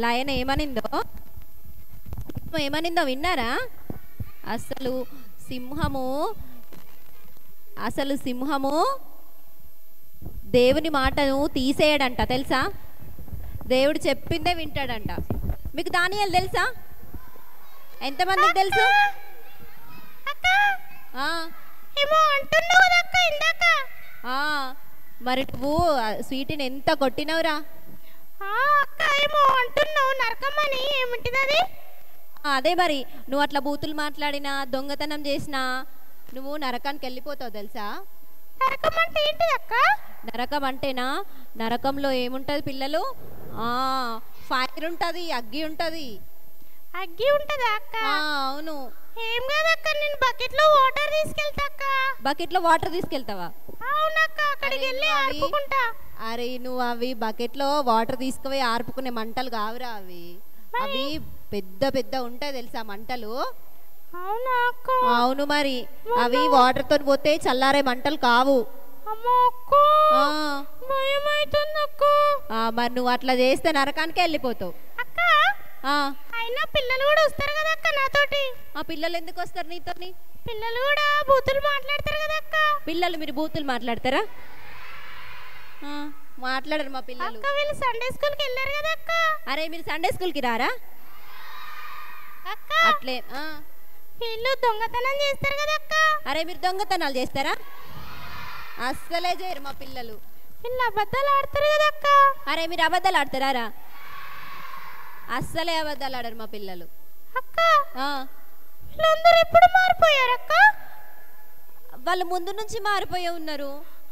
లయన్ ఏమనిందో? ఏమనిందో విన్నారా? అసలు సింహము దేవుని మాటను తీసేయడంట, తెలుసా? దేవుడు చెప్పిందే వింటాడంట. మీకు దానియేలు తెలుసా? ఎంతమందికి తెలుసు? మరి నువ్వు స్వీట్ని ఎంత కొట్టినవురా? అదే మరి, నువ్వు అట్లా బూతులు మాట్లాడినా, దొంగతనం చేసినా నువ్వు నరకానికి వెళ్ళిపోతావు, తెలుసా? నరకం అంటేనా, నరకంలో ఏముంటది పిల్లలు? ఫైర్ ఉంటది, అగ్గి ఉంటది. అగ్గి ఉంటదా అక్క? అవును. ఏం కాదక్క, నేను బకెట్లో వాటర్ తీసుకెళ్తా అక్క. బకెట్లో వాటర్ తీసుకెళ్తావా? అవునక్క, అక్కడికి వెళ్ళి ఆర్పుకుంటా. అరే నువ్వు అవి బకెట్లో వాటర్ తీసుకుపోయి ఆర్పుకునే మంటలు కావురా అవి. అవి పెద్ద పెద్ద ఉంటాయి తెలుసా మంటలు. అవునా అక్క? అవును మరి, అవి వాటర్ తో పోతే చల్లారే మంటలు కావు. మరి నువ్వు అట్లా చేస్తే నరకానికే వెళ్ళిపోతావు. అయినా పిల్లలు కూడా వస్తారు కదా అక్క నాతోటి. ఆ పిల్లలు ఎందుకు వస్తారు నీతోని? పిల్లలు కూడా బూతులు మాట్లాడతారు కదా అక్క. పిల్లలు మీరు బూతులు మాట్లాడతారా? మాట్లాడరు మా పిల్లలు. వీళ్ళు సండే స్కూల్కి వెళ్ళారు కదా అక్క. అరే మీరు సండే స్కూల్కి రారా? అక్క అట్లే వీళ్ళు దొంగతనం చేస్తారు కదా అక్క. అరే మీరు దొంగతనాలు చేస్తారా? అస్సలే చేయరు మా పిల్లలు. వీళ్ళు అబద్ధాలు ఆడతారు కదా అక్క. అరే మీరు అబద్ధాలు ఆడతారా? అస్సలే అబద్ధాలు ఆడరు మా పిల్లలు. అక్క వీళ్ళందరూ ఎప్పుడు మారిపోయారు అక్క? వాళ్ళు ముందు నుంచి మారిపోయి ఉన్నారు.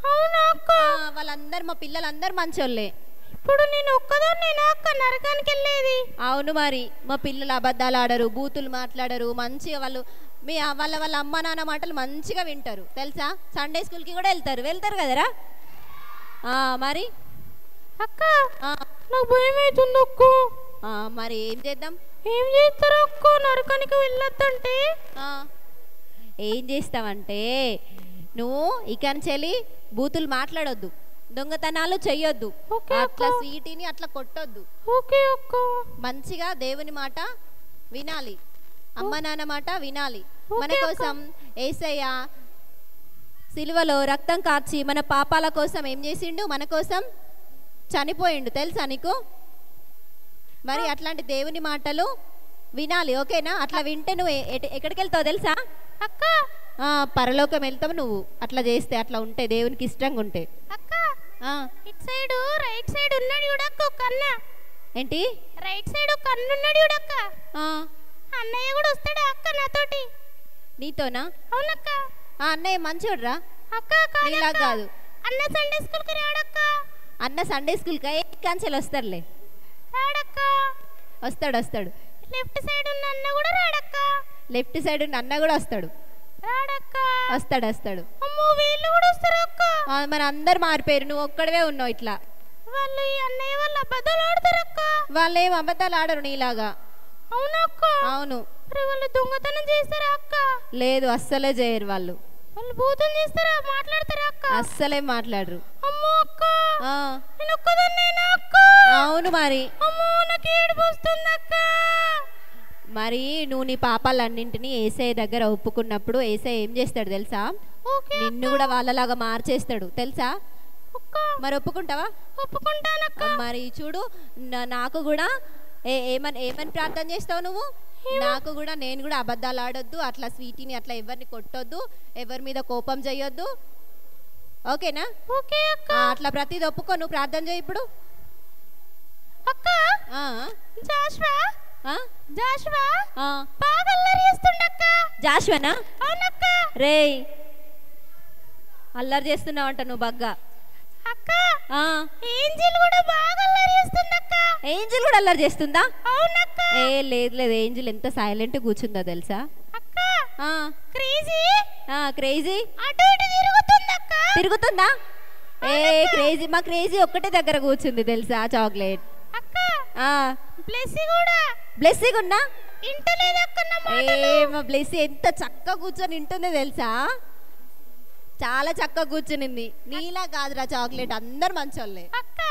అవునా అక్క? వాళ్ళందరూ మా పిల్లలందరూ మంచోళ్ళే. ఇప్పుడు నేను ఒక్కదాన్నేనా అక్క నరకానికి వెళ్ళేది? అవును మరి, మా పిల్లలు అబద్ధాలు ఆడరు, బూతులు మాట్లాడరు. మంచిగా వాళ్ళు వాళ్ళ అమ్మ నాన్న మాటలు మంచిగా వింటారు, తెలుసా? సండే స్కూల్కి కూడా వెళ్తారు కదరా? మరి అక్క నాకు భయం అవుతుంది అక్క. మరి ఏం చేద్దాం? ఏం చేస్తారు అక్క నరకానికి వెళ్ళొద్దంటే? ఏం చేస్తావంటే నువ్వు ఇక నుంచి బూతులు మాట్లాడొద్దు, దొంగతనాలు చెయ్యొద్దు, అట్లా స్వీటీని అట్లా కొట్టొద్దు. మంచిగా దేవుని మాట వినాలి, అమ్మ నాన్న మాట వినాలి. మన కోసం యేసయ్య సిలువలో రక్తం కార్చి మన పాపాల కోసం ఏం చేసిండు? మన కోసం చనిపోయిండు, తెలుసా నీకు? మరి అట్లాంటి దేవుని మాటలు వినాలి, ఓకేనా? అట్లా వింటే నువ్వు ఎక్కడికి వెళ్తావు తెలుసా అక్క? పరలోకం వెళ్తావు నువ్వు అట్లా చేస్తే, అట్లా ఉంటే, దేవునికి ఇష్టంగా ఉంటే. అక్క ఇట్ సైడ్ రైట్ సైడ్ ఉన్నాడు చూడక్క ఒక అన్న. ఏంటి? రైట్ సైడ్ ఒక అన్న ఉన్నాడు చూడక్క. అన్నయ్య కూడా వస్తాడా అక్క నాతోటి? నీతోనా? అవునక్క. అన్నయ్య మంచోడ్రా అక్క. నీలా కాదు. అన్న సండే స్కూల్కి రాడక్క. అన్న సండే స్కూల్కి క్యాన్సిల్ వస్తాడులే. రాడక్క. వస్తాడు. లెఫ్ట్ సైడ్ ఉన్న అన్న కూడా రాడక్క. లెఫ్ట్ సైడ్ ఉన్న అన్న కూడా వస్తాడు. రాడక్క. వస్తాడు. అమ్మో వీళ్ళు కూడా వస్తారు అక్క. మరి అందరు మారిపోయారు, నువ్వు ఒక్కడవే ఉన్నావు ఇట్లా. వాళ్ళు ఈ అన్నయ్య వాళ్ళు అబద్ధాలు ఆడతారు అక్క. వాళ్ళు ఏం అబద్ధాలు ఆడరు నీలాగా. అవునా అక్క? అవును. వాళ్ళు దొంగతనం చేస్తారా అక్క? లేదు, అస్సలే చేయరు. వాళ్ళు భూతం చేస్తారా? మాట్లాడతారా అక్క? అస్సలే మాట్లాడరు. అమ్మో అక్క, నేను ఒక్కదాన్నేనా అక్క? అవును మరి. అమ్మో నాకు ఏడుపు వస్తుంది అక్క. మరి నువ్వు నీ పాపాలన్నింటినీ యేసయ్య దగ్గర ఒప్పుకున్నప్పుడు యేసయ్య ఏం చేస్తాడు తెలుసా? నిన్ను కూడా వాళ్ళలాగా మార్చేస్తాడు, తెలుసా? మరి ఒప్పుకుంటావా? ఒప్పుకుంటానక్క. మరి చూడు, నాకు కూడా ఏమని ప్రార్థన చేస్తావు నువ్వు? నాకు కూడా నేను కూడా అబద్ధాలు ఆడొద్దు, అట్లా స్వీటీని అట్లా ఎవరిని కొట్టొద్దు, ఎవరి మీద కోపం చేయొద్దు. ఓకేనా? ఓకే అక్క. అట్లా ప్రతిదీ ఒప్పుకో. నువ్వు ప్రార్థన చేయి ఇప్పుడు. అక్క జాషువా బాగా అల్లరి చేస్తుండక్క. జాషువానా? అవునక్క. రేయ్ అల్లరి చేస్తున్నావంట నువ్వు బగ్గా. అక్క ఏంజిల్ కూడా బాగా అల్లరి చేస్తుందక్క. ఏంజిల్ కూడా అల్లరి చేస్తుందా? అవునక్క. లేదు ఏంజిల్ ఎంత సైలెంట్ కూర్చుందో తెలుసా? అక్క క్రేజీ క్రేజీ అటు ఇటు తిరుగుతుందక్క. తిరుగుతుందా? క్రేజీ మా క్రేజీ ఒక్కటే దగ్గర కూర్చుంది తెలుసా చాక్లెట్. అక్క బ్లెస్సీ ఉన్నా ఇంటలేదక్క. మా బ్లెస్సీ ఎంత చక్కగా కూర్చొని ఇంటుందో తెలుసా? చాలా చక్కగా కూర్చునింది. నీలా కాదురా చాక్లెట్, అందరు మంచోళ్ళే. అక్క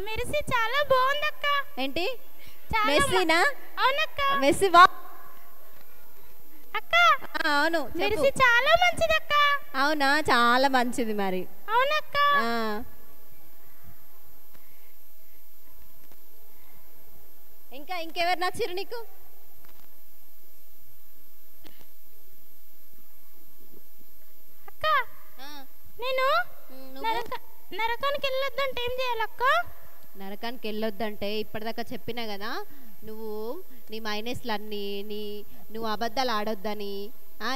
మెర్సీ చాలా బాగుందక్క. ఏంటి మెస్సీనా? అవునక్క. మెస్సీ వా అక్క అవును మెర్సీ చాలా మంచిదక్క. అవునా? చాలా మంచిది మరి. అవునక్క. ఇంకెవరు నచ్చారు నీకు? అక్క నేను నరకానికి వెళ్ళొద్దంటే ఏం చేయాలక్క? నరకానికి వెళ్ళొద్దంటే ఇప్పటిదాకా చెప్పినా కదా, నువ్వు నీ మైనస్లన్నీ నువ్వు అబద్ధాలు ఆడొద్దని,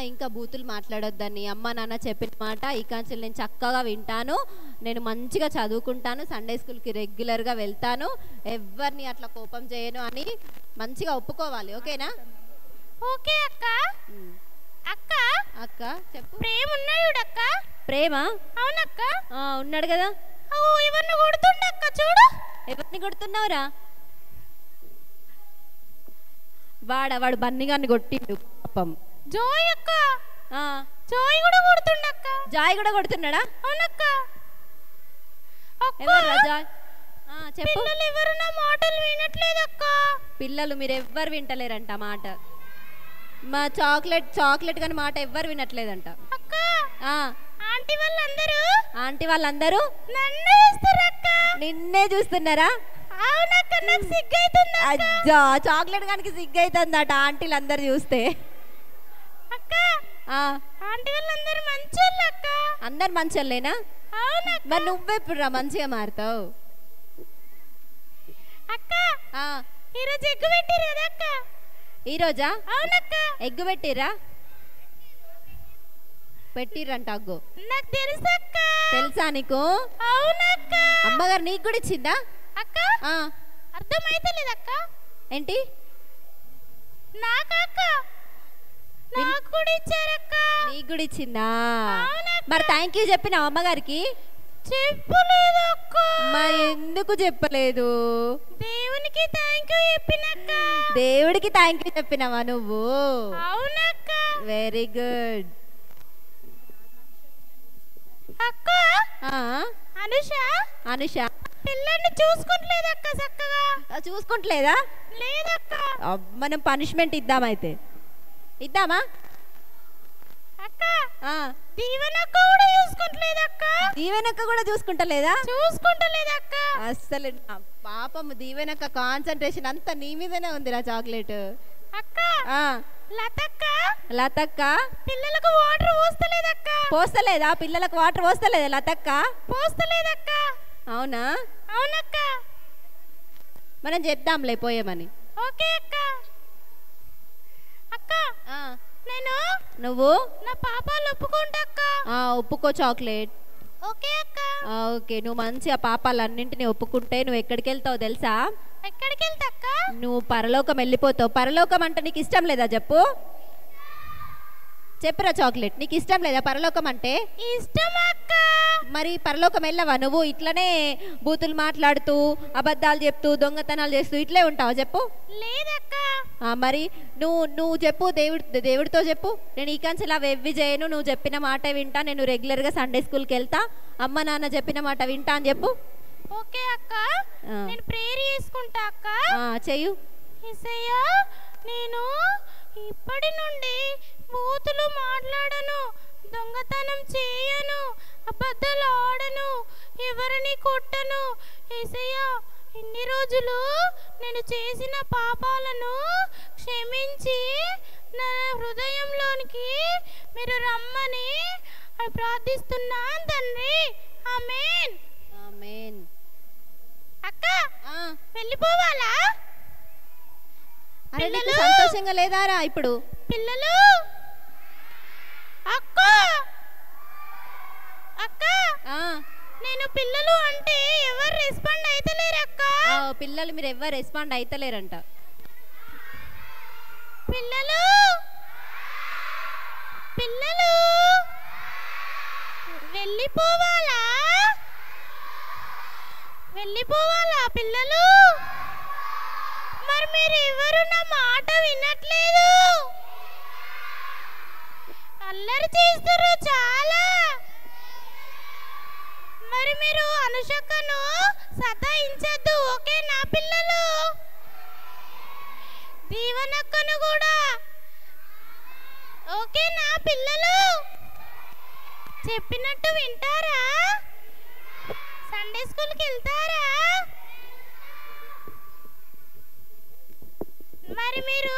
ఇంకా బూతులు మాట్లాడొద్దని అమ్మ నాన్న చెప్పిన మాట ఈ కాంచెలు నేను చక్కగా వింటాను, నేను మంచిగా చదువుకుంటాను, సండే స్కూల్కి రెగ్యులర్గా వెళ్తాను, ఎవరిని అట్లా కోపం చేయను అని మంచిగా ఒప్పుకోవాలి. ఓకేనా? ఓకే అక్క. అక్క అక్క చెప్పు. ప్రేమ ఉన్నాడు అక్క. ప్రేమ? అవునక్క. ఉన్నాడు కదా. ఎవరిని కొడుతుండక్క చూడు. ఎవరిని కొడుతున్నావురా? వాడు బన్నిగాన్ని కొట్టిండు పాపం. జోయ్ అక్క. జోయ్ కూడా కొడుతుండక్క. జాయ్ కూడా కొడుతున్నాడా? అవునక్క. ఎవరు జాయ్? చెప్పు. పిల్లలు ఎవరు నా మాటలు వినట్లేదక్క. పిల్లలు మీరు ఎవ్వరు వింటలేరంట మాట. మా చాక్లెట్ కానీ మాట ఎవ్వరు వినట్లేదంట. అక్క ఆంటీ వాళ్ళందరూ నన్ను చూస్తారక్క. నిన్నే చూస్తున్నారా? అవునక్క. నాకు సిగ్గైతుంది. అజ్జా చాక్లెట్ గానికి సిగ్గైతుందట ఆంటీలు అందరు చూస్తే. అక్క ఆంటీ వాళ్ళందరూ మంచోళ్ళు అక్క. అందరు మంచోళ్ళేనా? అవునక్క. మరి నువ్వెప్పుడు రా మంచిగా మారుతావు? అక్క ఈరోజు ఎగ్గు పెట్టిరు కదా అక్క. ఈరోజా? అవునక్క. ఎగ్గు పెట్టిరా? పెట్టిరంట అగ్గు. నాకు తెలుసక్క. తెలుసా నీకు? అవునక్క. అమ్మగారు నీకు కూడా ఇచ్చిందా అక్క? అర్థమైతలేదక్క. ఏంటి? నాకక్క నాకు కూడా ఇచ్చారక్క. నీకు కూడా ఇచ్చిందా? మరి థ్యాంక్ యూ చెప్పినావు అమ్మగారికి? చెప్పలేదు అక్క. మరి ఎందుకు చెప్పలేదు? దేవునికి థ్యాంక్ యూ చెప్పినక్క. దేవుడికి థ్యాంక్ యూ చెప్పినావా నువ్వు? అవునక్క. వెరీ గుడ్ అక్క. అనుష పిల్లల్ని చూసుకుంటలేదక్క. చక్కగా చూసుకుంటలేదా? లేదక్క. మనం పనిష్మెంట్ ఇద్దామైతే. ఇద్దామా? అక్క దీవెనక్క కూడా చూసుకుంటలేదక్క. దీవెనక్క కూడా చూసుకుంటలేదా? చూసుకుంటలేదక్క. అస్సలు పాపం దీవెనక్క కాన్సంట్రేషన్ అంతా నీ మీదనే ఉందిరా చాక్లెట్. అక్క లతక్క పిల్లలకు వాటర్ పోస్తలేదక్క. పోస్తలేదా? పిల్లలకు వాటర్ పోస్తలేదా లతక్క? పోస్తలేదక్క. అవునా? అవునక్క. మనం చెప్దాంలే పోయేమని. ఓకే అక్క. అక్క నువ్వు నా పాపాలు ఒప్పుకుంటాక్క. ఒప్పుకో చాక్లెట్. ఓకే అక్క. ఓకే నువ్వు మంచిగా పాపాలన్నింటినీ ఒప్పుకుంటే నువ్వు ఎక్కడికి వెళ్తావు తెలుసా? ఎక్కడికి వెళ్తాక్క? నువ్వు పరలోకం వెళ్ళిపోతావు. పరలోకం అంటే నీకు ఇష్టం లేదా చెప్పు? చెప్పురా చాక్లెట్, నీకు ఇష్టం లేదా పరలోకం అంటే? ఇష్టం అక్క. మరి పరలోకం వెళ్ళవా నువ్వు? ఇట్లనే బూతులు మాట్లాడుతూ అబద్ధాలు చెప్తూ దొంగతనాలు చేస్తూ ఇట్లే ఉంటావా చెప్పు? లేదక్క. మరి నువ్వు చెప్పు, దేవుడితో చెప్పు, నేను ఈ కాంచెలు అవి ఎవ్వి చేయను, నువ్వు చెప్పిన మాట వింటా, నేను రెగ్యులర్గా సండే స్కూల్కి వెళ్తా, అమ్మ నాన్న చెప్పిన మాట వింటా అని చెప్పు. ఓకే అక్క. నేను ప్రేయర్ చేసుకుంటా అక్క. చెయ్యు. యేసయ్యా నేను ఇప్పటి నుండి బూతులు మాట్లాడను, దొంగతనం చేయను, అబద్ధాలు ఆడను, ఎవరిని కొట్టను. యేసయ్యా ఇన్ని రోజులు నేను చేసిన పాపాలను క్షమించి నా హృదయంలోనికి మీరు రమ్మని ప్రార్థిస్తున్నాను తండ్రి. ఆమేన్. ఆమేన్. అక్క వెళ్ళిపోవాలా? అరే నీకు సంతోషంగా లేదారా ఇప్పుడు? పిల్లలు అక్క అక్క నేను పిల్లలు అంటే ఎవరు రెస్పాండ్ అయితలేరు అక్క. పిల్లలు మీరు ఎవరు రెస్పాండ్ అయితలేరంట. పిల్లలు పిల్లలు వెళ్ళిపోవాలా? వెళ్ళిపోవాలా పిల్లలు? మరి మీరు ఎవరు నా మాట వినట్లేదు, అల్లరి చేస్తారు చాలా. మరి మీరు అనుషక్కను సతాయించద్దు, ఓకే నా పిల్లలు? దీవనక్కను కూడా ఓకే నా పిల్లలు? చెప్పినట్టు వింటారా? సండే స్కూల్కి వెళ్తారా? మరి మీరు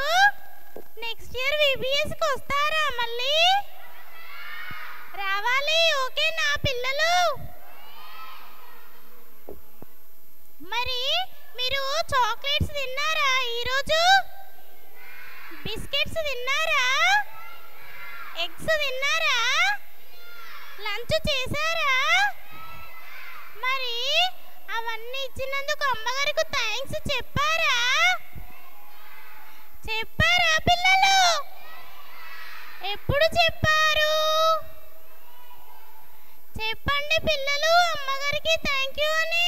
నెక్స్ట్ ఇయర్ విబిఎస్కి వస్తారా? మళ్ళీ రావాలి, ఓకే నా పిల్లలు? మరి మీరు చాక్లెట్స్ తిన్నారా ఈరోజు? బిస్కెట్స్ తిన్నారా? ఎగ్స్ తిన్నారా? లంచ్ చేశారా? మరి అవన్నీ ఇచ్చినందుకు అమ్మగారికి థ్యాంక్స్ చెప్పారా? చెప్పారా పిల్లలు? ఎప్పుడు చెప్పారు? చెప్పండి పిల్లలు అమ్మగారికి థ్యాంక్ యూ అని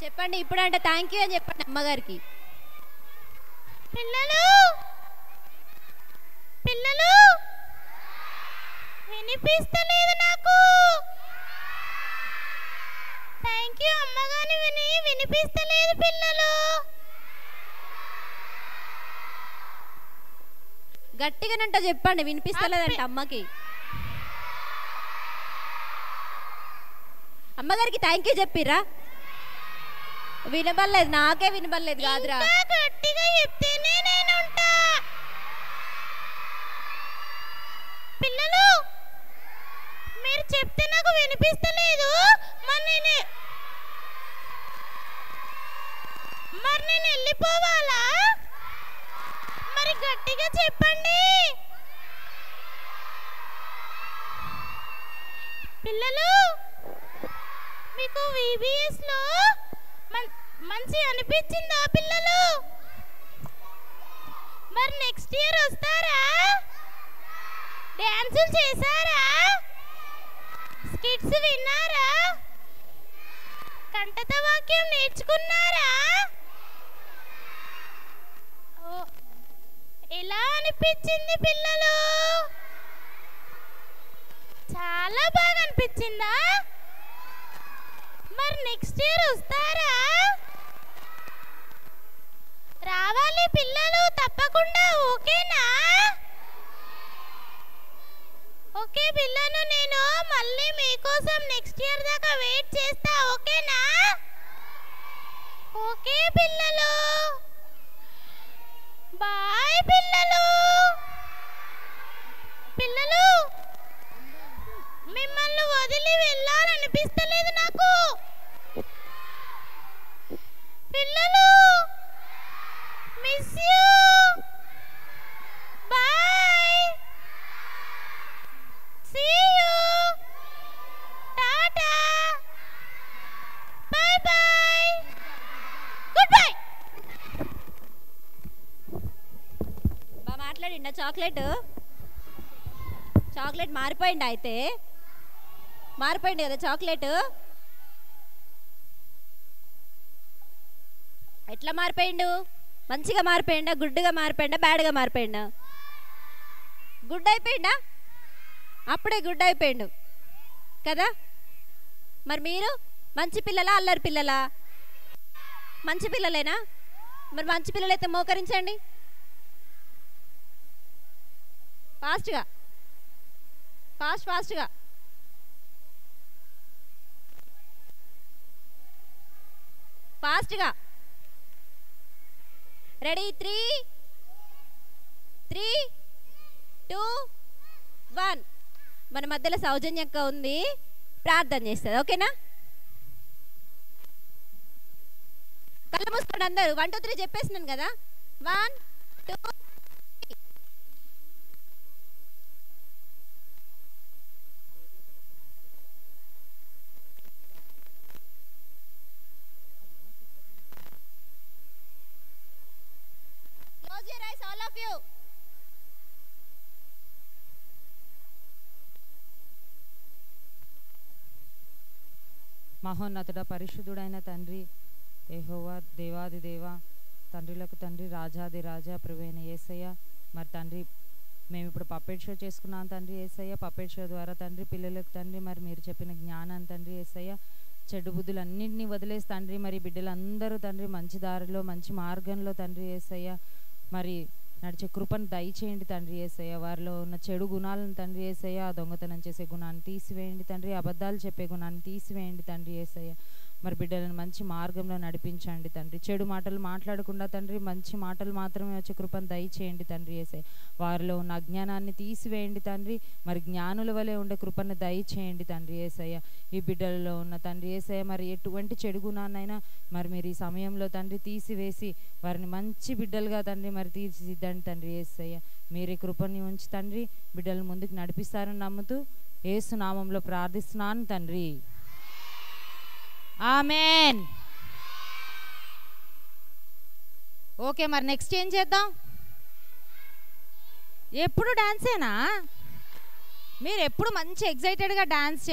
చెప్పండి. ఇప్పుడు అంటే థ్యాంక్ యూ అని చెప్పండి అమ్మగారికి. పిల్లలు పిల్లలు వినిపిస్తలేదు నాకు. థ్యాంక్ యూ అమ్మగాని వినిపిస్తలేదు పిల్లలు. గట్టిగానంట చెప్పండి, వినిపిస్తలేదంట అమ్మకి. అమ్మగారికి థ్యాంక్ యూ చెప్పిరా? వినబడలేదు, నాకే వినబడలేదు కాదురా. గట్టిగా చెప్తేనే నేను ఉంటా. పిల్లలు మీరు చెప్తే నాకు వినిపిస్తలేదు. మరి నేను వెళ్ళిపోవాలా? మరి గట్టిగా చెప్పండి పిల్లలు. మీకు విబిఎస్ లో మంచి అనిపించిందా పిల్లలు? మరి నెక్స్ట్ ఇయర్ వస్తారా? డాన్సులు చేశారా? స్కిట్స్ విన్నారా? కంఠత వాక్యం నేర్చుకున్నారా? ఎలా అనిపించింది పిల్లలు? చాలా బాగా అనిపించిందా? మరి నెక్స్ట్ ఇయర్ వస్తారా? రావాలి పిల్లలు తప్పకుండా, ఓకేనా? ఓకే పిల్లలు, నేను మళ్ళీ మీకోసం నెక్స్ట్ ఇయర్ దాకా వెయిట్ చేస్తా, ఓకేనా? ఓకే పిల్లలు, బాయ్ పిల్లలు. పిల్లలు మిమ్మల్ని వదిలి వెళ్ళాలనిపిస్తలేదు నాకు. పిల్లలు miss you. Bye, see you, tata, bye bye, goodbye. బాగా మాట్లాడిండా? చాక్లెట్ మారిపోయింది అయితే. మారిపోయింది కదా చాక్లెట్. ఎట్లా మారిపోయిండు? మంచిగా మారిపోయిందా? గుడ్డుగా మారిపోయిందా? బ్యాడ్గా మారిపోయిందా? గుడ్ అయిపోయిందా? అప్పుడే గుడ్ అయిపోయిండు కదా. మరి మీరు మంచి పిల్లలా అల్లరి పిల్లలా? మంచి పిల్లలేనా? మరి మంచి పిల్లలైతే మోకరించండి ఫాస్ట్గా, ఫాస్ట్గా. ఫాస్ట్గా రెడీ 3 3 2 1. మన మధ్యలో సౌజన్యక్క ఉంది, ప్రార్థన చేస్తుంది. ఓకేనా? కళ్ళు మూసుకోండి అందరూ. 1 2 3 చెప్పేసినాను కదా. 1 2 Close your eyes, all of you. మహోన్నతుడ పరిశుద్ధుడైన తండ్రి యెహోవా దేవాది దేవ, తండ్రులకు తండ్రి, రాజాది రాజా, ప్రభువైన యేసయ్య. మరి తండ్రి మేము ఇప్పుడు పప్పెట్ షో చేసుకున్నాం తండ్రి యేసయ్య. పప్పెట్ షో ద్వారా తండ్రి పిల్లలకు తండ్రి మరి మీరు చెప్పిన జ్ఞానాన్ని తండ్రి యేసయ్య, చెడు బుద్ధులన్నింటినీ వదిలేసి తండ్రి మరి బిడ్డలందరూ తండ్రి మంచి దారిలో మంచి మార్గంలో తండ్రి యేసయ్య మరి నడిచే కృపను దయచేయండి తండ్రి యేసయ్య. వారిలో ఉన్న చెడు గుణాలను తండ్రి యేసయ్య, దొంగతనం చేసే గుణాన్ని తీసివేయండి తండ్రి, అబద్ధాలు చెప్పే గుణాన్ని తీసివేయండి తండ్రి యేసయ్య. మరి బిడ్డలను మంచి మార్గంలో నడిపించండి తండ్రి. చెడు మాటలు మాట్లాడకుండా తండ్రి మంచి మాటలు మాత్రమే వచ్చే కృపను దయచేయండి తండ్రి యేసయ్య. వారిలో ఉన్న అజ్ఞానాన్ని తీసివేయండి తండ్రి, మరి జ్ఞానుల వలె ఉండే కృపను దయచేయండి తండ్రి యేసయ్య. ఈ బిడ్డలలో ఉన్న తండ్రి యేసయ్య మరి ఎటువంటి చెడు గుణాన్నైనా మరి మీరు ఈ సమయంలో తండ్రి తీసివేసి వారిని మంచి బిడ్డలుగా తండ్రి మరి తీర్చిదిద్దండి తండ్రి యేసయ్య. మీరే కృపని ఉంచి తండ్రి బిడ్డలను ముందుకు నడిపిస్తారని నమ్ముతూ యేసు నామంలో ప్రార్థిస్తున్నాను తండ్రి, ఆమెన్. ఓకే, మరి నెక్స్ట్ ఏం చేద్దాం? ఎప్పుడు డాన్సేనా? మీరు ఎప్పుడు మంచి ఎగ్జైటెడ్గా డాన్స్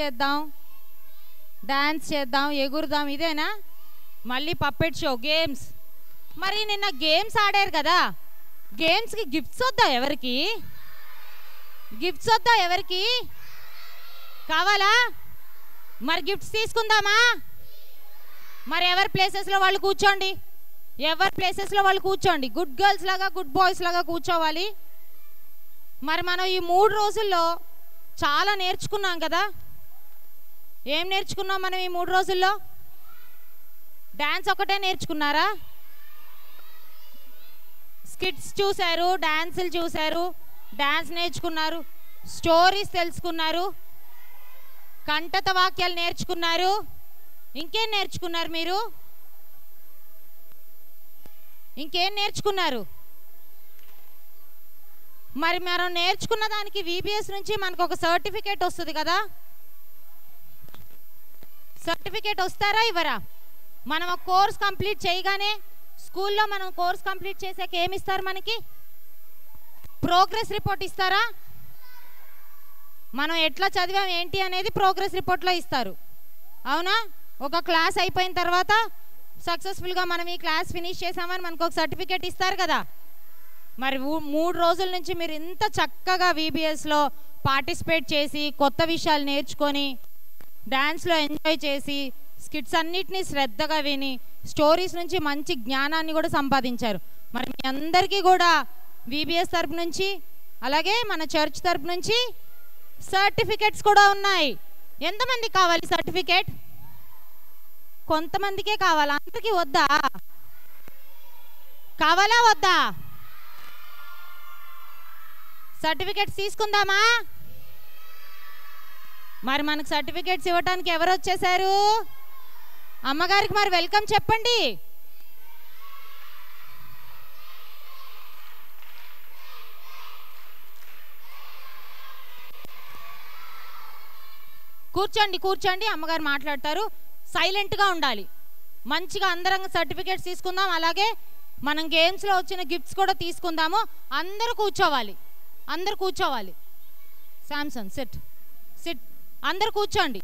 చేద్దాం, ఎగురుదాం, ఇదేనా? మళ్ళీ పప్పెట్ షో, గేమ్స్. మరి నిన్న గేమ్స్ ఆడారు కదా, గేమ్స్కి గిఫ్ట్స్ వద్దా? ఎవరికి కావాలా? మరి గిఫ్ట్స్ తీసుకుందామా? మరి ఎవరి ప్లేసెస్లో వాళ్ళు కూర్చోండి. గుడ్ గర్ల్స్ లాగా గుడ్ బాయ్స్ లాగా కూర్చోవాలి. మరి మనం ఈ 3 రోజుల్లో చాలా నేర్చుకున్నాం కదా. ఏం నేర్చుకున్నాం మనం ఈ 3 రోజుల్లో? డాన్స్ ఒకటే నేర్చుకున్నారా? స్కిట్స్ చూశారు, డాన్సులు చూశారు, డాన్స్ నేర్చుకున్నారు, స్టోరీస్ తెలుసుకున్నారు, కంఠత వాక్యాలు నేర్చుకున్నారు. ఇంకేం నేర్చుకున్నారు? మీరు ఇంకేం నేర్చుకున్నారు? మరి మనం నేర్చుకున్న దానికి VBS నుంచి మనకు ఒక సర్టిఫికేట్ వస్తుంది కదా. సర్టిఫికేట్ వస్తారా ఇవ్వరా? మనం ఒక కోర్స్ కంప్లీట్ చేయగానే స్కూల్లో మనం కోర్స్ కంప్లీట్ చేసాక ఏమి ఇస్తారు? మనకి ప్రోగ్రెస్ రిపోర్ట్ ఇస్తారా? మనం ఎట్లా చదివాం ఏంటి అనేది ప్రోగ్రెస్ రిపోర్ట్లో ఇస్తారు, అవునా? ఒక క్లాస్ అయిపోయిన తర్వాత సక్సెస్ఫుల్గా మనం ఈ క్లాస్ ఫినిష్ చేసామని మనకు ఒక సర్టిఫికేట్ ఇస్తారు కదా. మరి 3 రోజుల నుంచి మీరు ఇంత చక్కగా VBSలో పార్టిసిపేట్ చేసి కొత్త విషయాలు నేర్చుకొని డ్యాన్స్లో ఎంజాయ్ చేసి స్కిట్స్ అన్నిటినీ శ్రద్ధగా విని స్టోరీస్ నుంచి మంచి జ్ఞానాన్ని కూడా సంపాదించారు. మరి మీ అందరికీ కూడా VBS తరపు నుంచి అలాగే మన చర్చ్ తరపు నుంచి సర్టిఫికెట్స్ కూడా ఉన్నాయి. ఎంతమంది కావాలి సర్టిఫికేట్? కొంతమందికే కావాలా? అందరికీ వద్దా? కావాలా వద్దా? సర్టిఫికెట్స్ తీసుకుందామా? మరి మనకు సర్టిఫికెట్స్ ఇవ్వడానికి ఎవరు వచ్చేసారు? అమ్మగారికి మరి వెల్కమ్ చెప్పండి. కూర్చోండి, అమ్మగారు మాట్లాడతారు. సైలెంట్గా ఉండాలి, మంచిగా అందరం సర్టిఫికేట్స్ తీసుకుందాం. అలాగే మనం గేమ్స్లో వచ్చిన గిఫ్ట్స్ కూడా తీసుకుందాము. అందరూ కూర్చోవాలి. శాంసన్ సిట్, అందరు కూర్చోండి.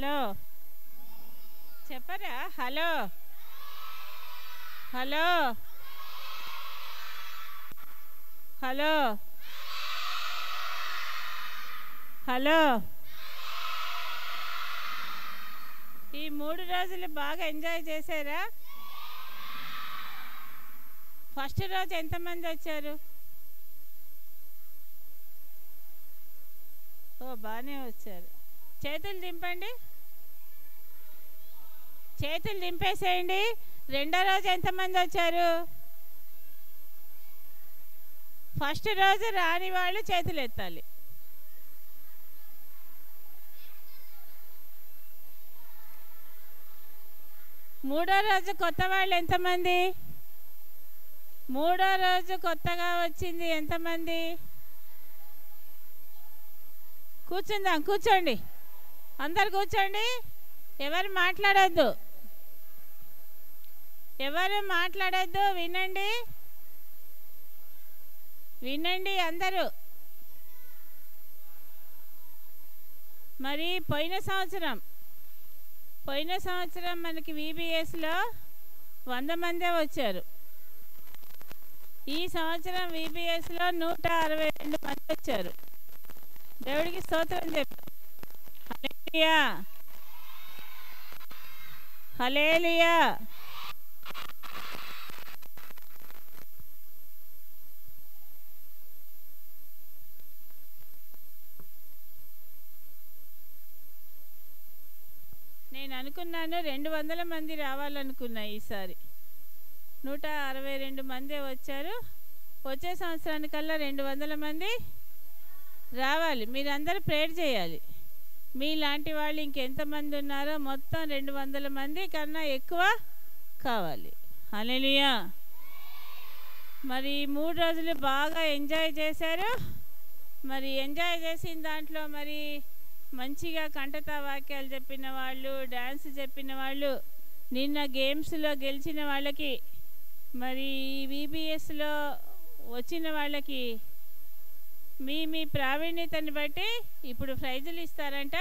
హలో చెప్పరా? Hello hello hello hello. ఈ 3 రోజులు బాగా ఎంజాయ్ చేశారా? ఫస్ట్ రోజు ఎంతమంది వచ్చారు? ఓ బాగానే వచ్చారు. చేతులు దింపండి, చేతులు దింపేసేయండి. రెండో రోజు ఎంతమంది వచ్చారు? ఫస్ట్ రోజు రాని వాళ్ళు చేతులు ఎత్తాలి. మూడో రోజు కొత్త వాళ్ళు ఎంతమంది? మూడో రోజు కొత్తగా వచ్చింది ఎంతమంది? కూర్చుందాం, కూర్చోండి, అందరు కూర్చోండి. ఎవరు మాట్లాడొద్దు, ఎవరు మాట్లాడొద్దు. వినండి వినండి అందరూ. మరి పోయిన సంవత్సరం మనకి VBSలో 100 మందే వచ్చారు. ఈ సంవత్సరం VBSలో 162 మంది వచ్చారు. దేవుడికి స్తోత్రం చెప్పు. హల్లెలూయా హల్లెలూయా. నేను అనుకున్నాను 200 మంది రావాలనుకున్నా. ఈసారి 162 మందే వచ్చారు. వచ్చే సంవత్సరానికల్లా 200 మంది రావాలి. మీరందరూ ప్రేయర్ చేయాలి. మీలాంటి వాళ్ళు ఇంకెంతమంది ఉన్నారో మొత్తం 200 మంది కన్నా ఎక్కువ కావాలి. హల్లెలూయా. మరి 3 రోజులు బాగా ఎంజాయ్ చేశారు. మరి ఎంజాయ్ చేసిన దాంట్లో మరి మంచిగా కంఠతా వాక్యాలు చెప్పిన వాళ్ళు, డ్యాన్స్ చెప్పిన వాళ్ళు, నిన్న గేమ్స్లో గెలిచిన వాళ్ళకి, మరి VBSలో వచ్చిన వాళ్ళకి మీ ప్రావీణ్యతని బట్టి ఇప్పుడు ప్రైజులు ఇస్తారంట.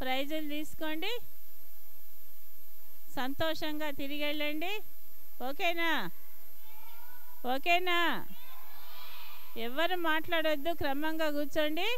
ప్రైజులు తీసుకోండి, సంతోషంగా తిరిగి వెళ్ళండి. ఓకేనా? ఓకేనా? ఎవరు మాట్లాడొద్దు, క్రమంగా కూర్చోండి.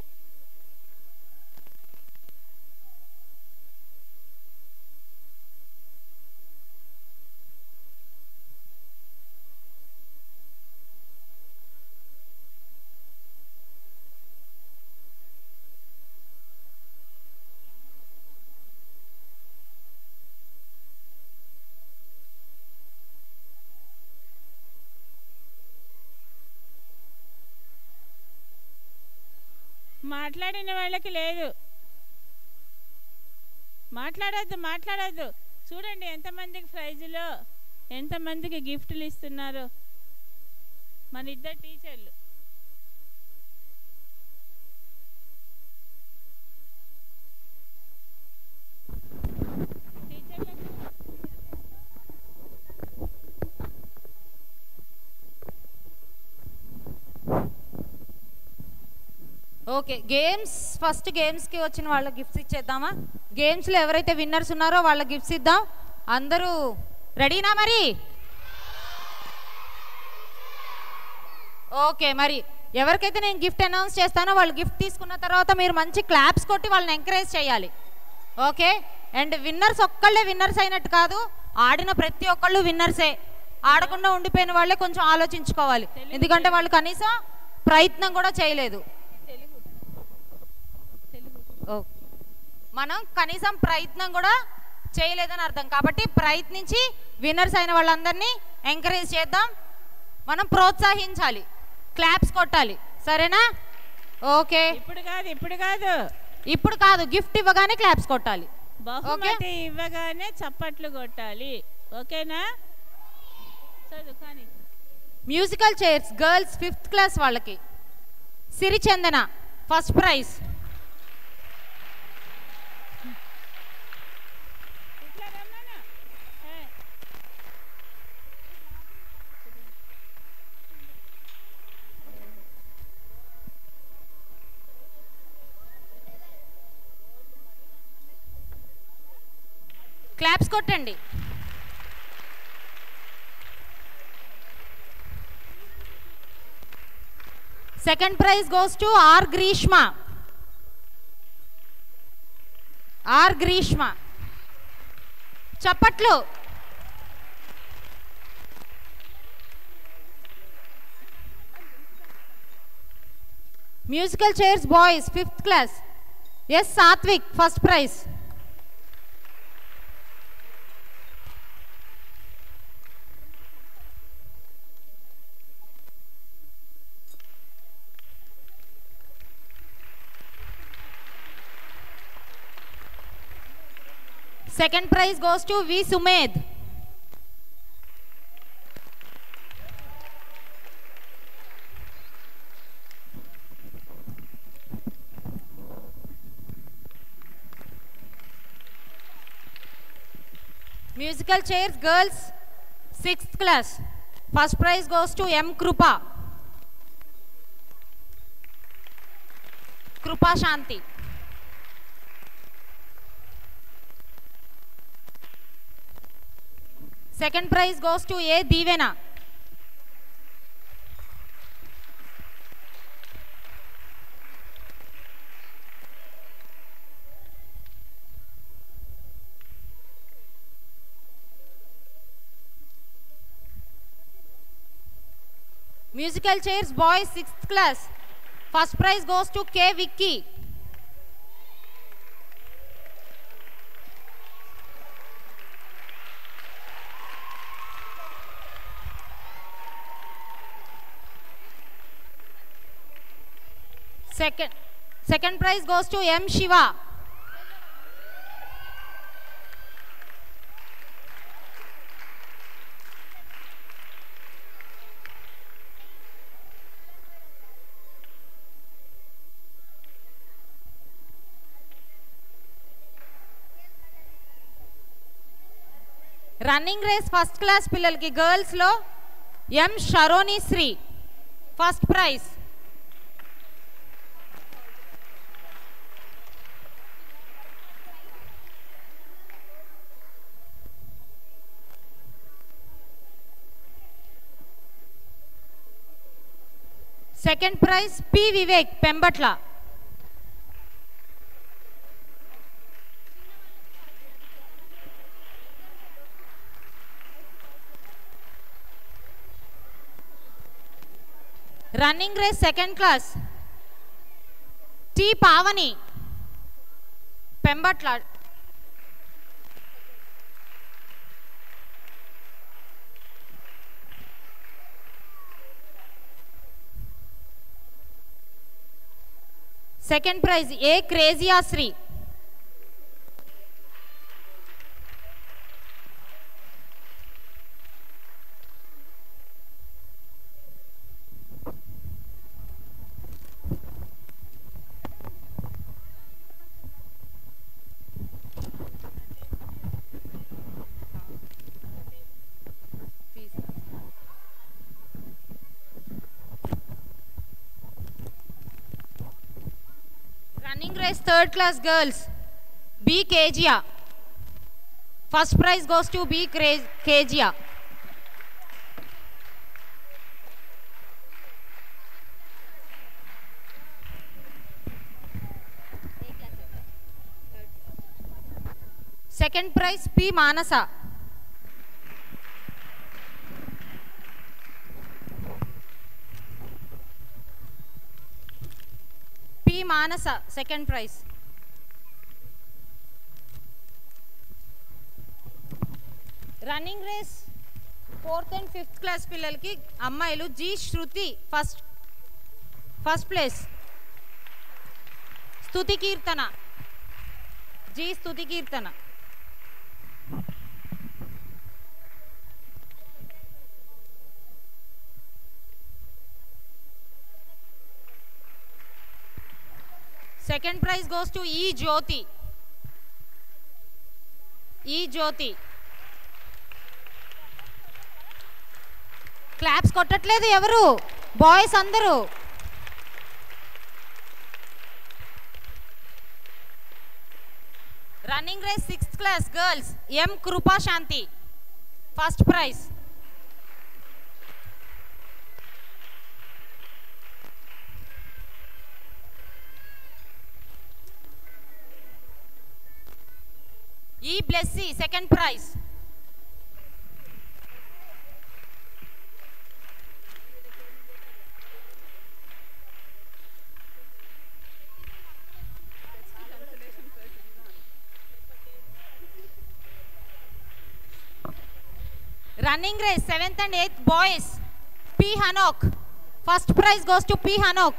మాట్లాడిన వాళ్ళకి లేదు, మాట్లాడొద్దు. చూడండి ఎంతమందికి ప్రైజులో, ఎంతమందికి గిఫ్ట్లు ఇస్తున్నారు. మన ఇద్దరు టీచర్లు. ఓకే, ఫస్ట్ గేమ్స్కి వచ్చిన వాళ్ళకి గిఫ్ట్స్ ఇచ్చేద్దామా? గేమ్స్లో ఎవరైతే విన్నర్స్ ఉన్నారో వాళ్ళకి గిఫ్ట్స్ ఇద్దాం. అందరూ రెడీనా? మరి ఓకే, మరి ఎవరికైతే నేను గిఫ్ట్ అనౌన్స్ చేస్తానో వాళ్ళు గిఫ్ట్ తీసుకున్న తర్వాత మీరు మంచి క్లాప్స్ కొట్టి వాళ్ళని ఎంకరేజ్ చేయాలి. ఓకే, అండ్ విన్నర్స్ ఒక్కళ్ళే విన్నర్స్ అయినట్టు కాదు, ఆడిన ప్రతి ఒక్కళ్ళు విన్నర్సే. ఆడకుండా ఉండిపోయిన వాళ్ళే కొంచెం ఆలోచించుకోవాలి, ఎందుకంటే వాళ్ళు కనీసం ప్రయత్నం కూడా చేయలేదు. మనం కనీసం ప్రయత్నం కూడా చేయలేదని అర్థం. కాబట్టి ప్రయత్నించి విన్నర్స్ అయిన వాళ్ళందరినీ ఎంకరేజ్ చేద్దాం, మనం ప్రోత్సహించాలి, క్లాప్స్ కొట్టాలి. సరేనా? ఓకే, ఇప్పుడు కాదు, గిఫ్ట్ ఇవ్వగానే క్లాప్స్ కొట్టాలి, బహుమతి ఇవ్వగానే చప్పట్లు కొట్టాలి. ఓకేనా? చదువు. Musical chairs girls 5th class వాళ్ళకి సిరిచందన ఫస్ట్ ప్రైజ్. క్లాప్స్ కొట్టండి. Second prize goes to R Greeshma. R Greeshma చప్పట్లు. Musical chairs boys 5th class S Satvik first prize. Second prize goes to V. Sumed. Musical chairs girls 6th class. First prize goes to M. Krupa. Krupa Shanti. Second prize goes to A. Divena. Musical chairs boys 6th class. First prize goes to K. Vicky. Second prize goes to M. Shiva. Running race first class పిల్లలకి గర్ల్స్లో M Sharoni Sri first prize. Second prize P Vivek Pembatla. Running race second class T Pavani Pembatla. Second prize A Keziah Sri. Running race third class girls B. Kejia. First prize goes to B. Kejia. Second prize P. Manasa. P. Manasa second prize. Running race 4th and 5th class పిల్లలకి అమ్మాయిలు G శృతి first place. స్తుతి Keerthana G Stuthi Keerthana. Second prize goes to E. Jyoti. E. Jyoti. Claps కొట్టట్లేదు ఎవరు boys అందరూ. Running race 6th class girls M Krupa Shanthi first prize. E Blessy second prize. Running race 7th and 8th boys P Hanok. First prize goes to P Hanok.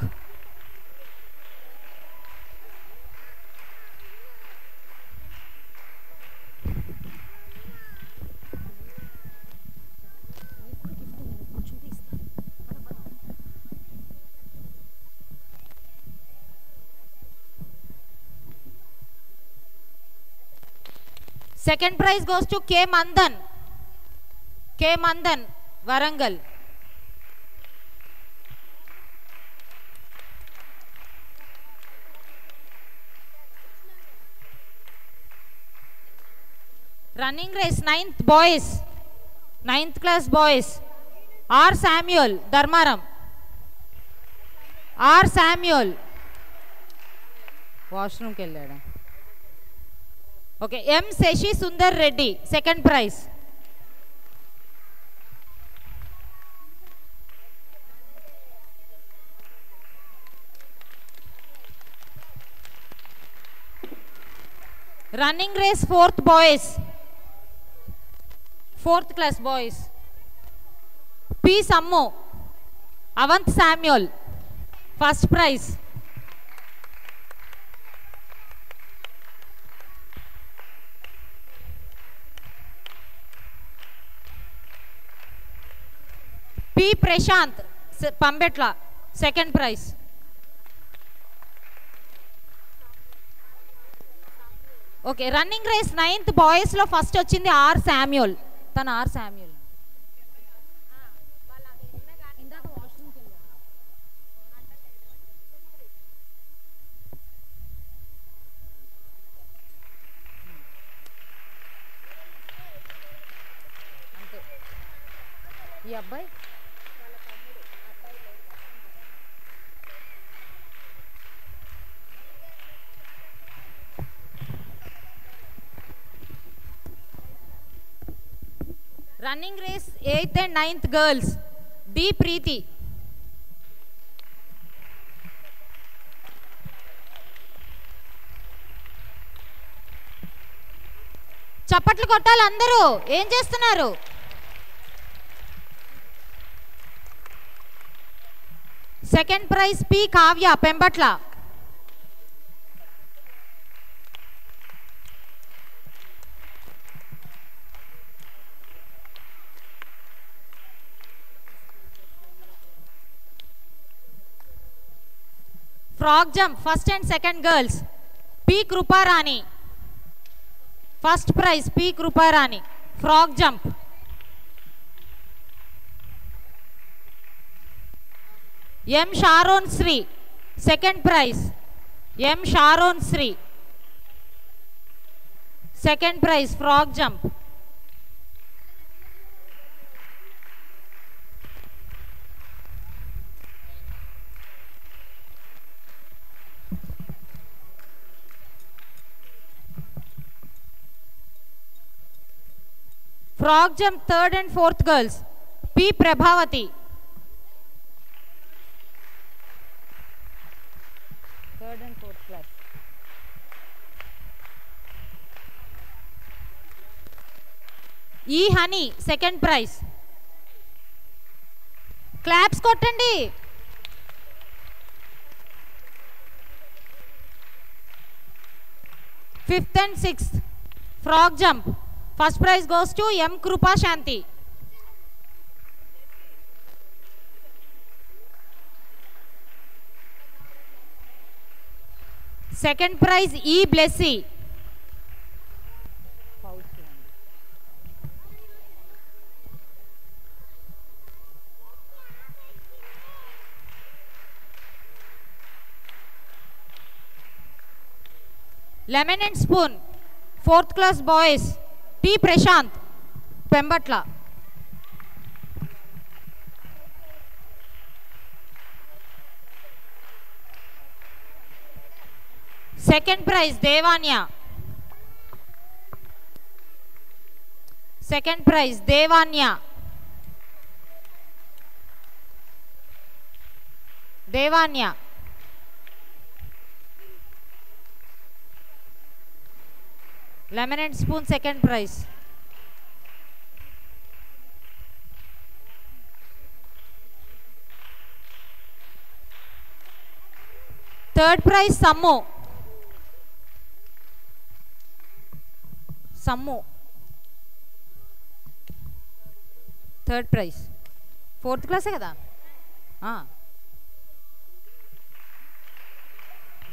Second prize goes to K Mandan. K Mandan, Warangal. Running race 9th boys, 9th class boys. R Samuel, Dharmaram. R Samuel. Washroom ke leda. Okay, M Seshi Sundar Reddy, second prize. Running race 4th boys, 4th class boys. P Sammo, Avant Samuel, first prize. P Prashant, Pambetla, second prize. Okay, running race 9th బాయ్స్లో first వచ్చింది R Samuel. తన R Samuel. అంతే. ఈ అబ్బాయి running race 8th and 9th girls D Preethi. చప్పట్లు కొట్టాలి అందరూ. ఏం చేస్తున్నారు? Second prize P Kavya, Pembatla. Frog jump first and second girls P Kruparani, first prize P Kruparani, frog jump. M Sharon Sri, second prize M Sharon Sri, second prize frog jump. Frog jump 3rd and 4th girls P Prabhavati, 3rd and 4th class. E Honey, second prize. Claps kottandi. Fifth and 6th frog jump. First prize goes to M Krupa Shanti. Second prize E Blessy. Lemon and spoon 4th class boys, T. Prashant, Pembatla. Second prize, Devanya. Second prize, Devanya. Devanya. Lemon and spoon, second prize. Third prize, Sammu. Sammu. Third prize. 4th class kada?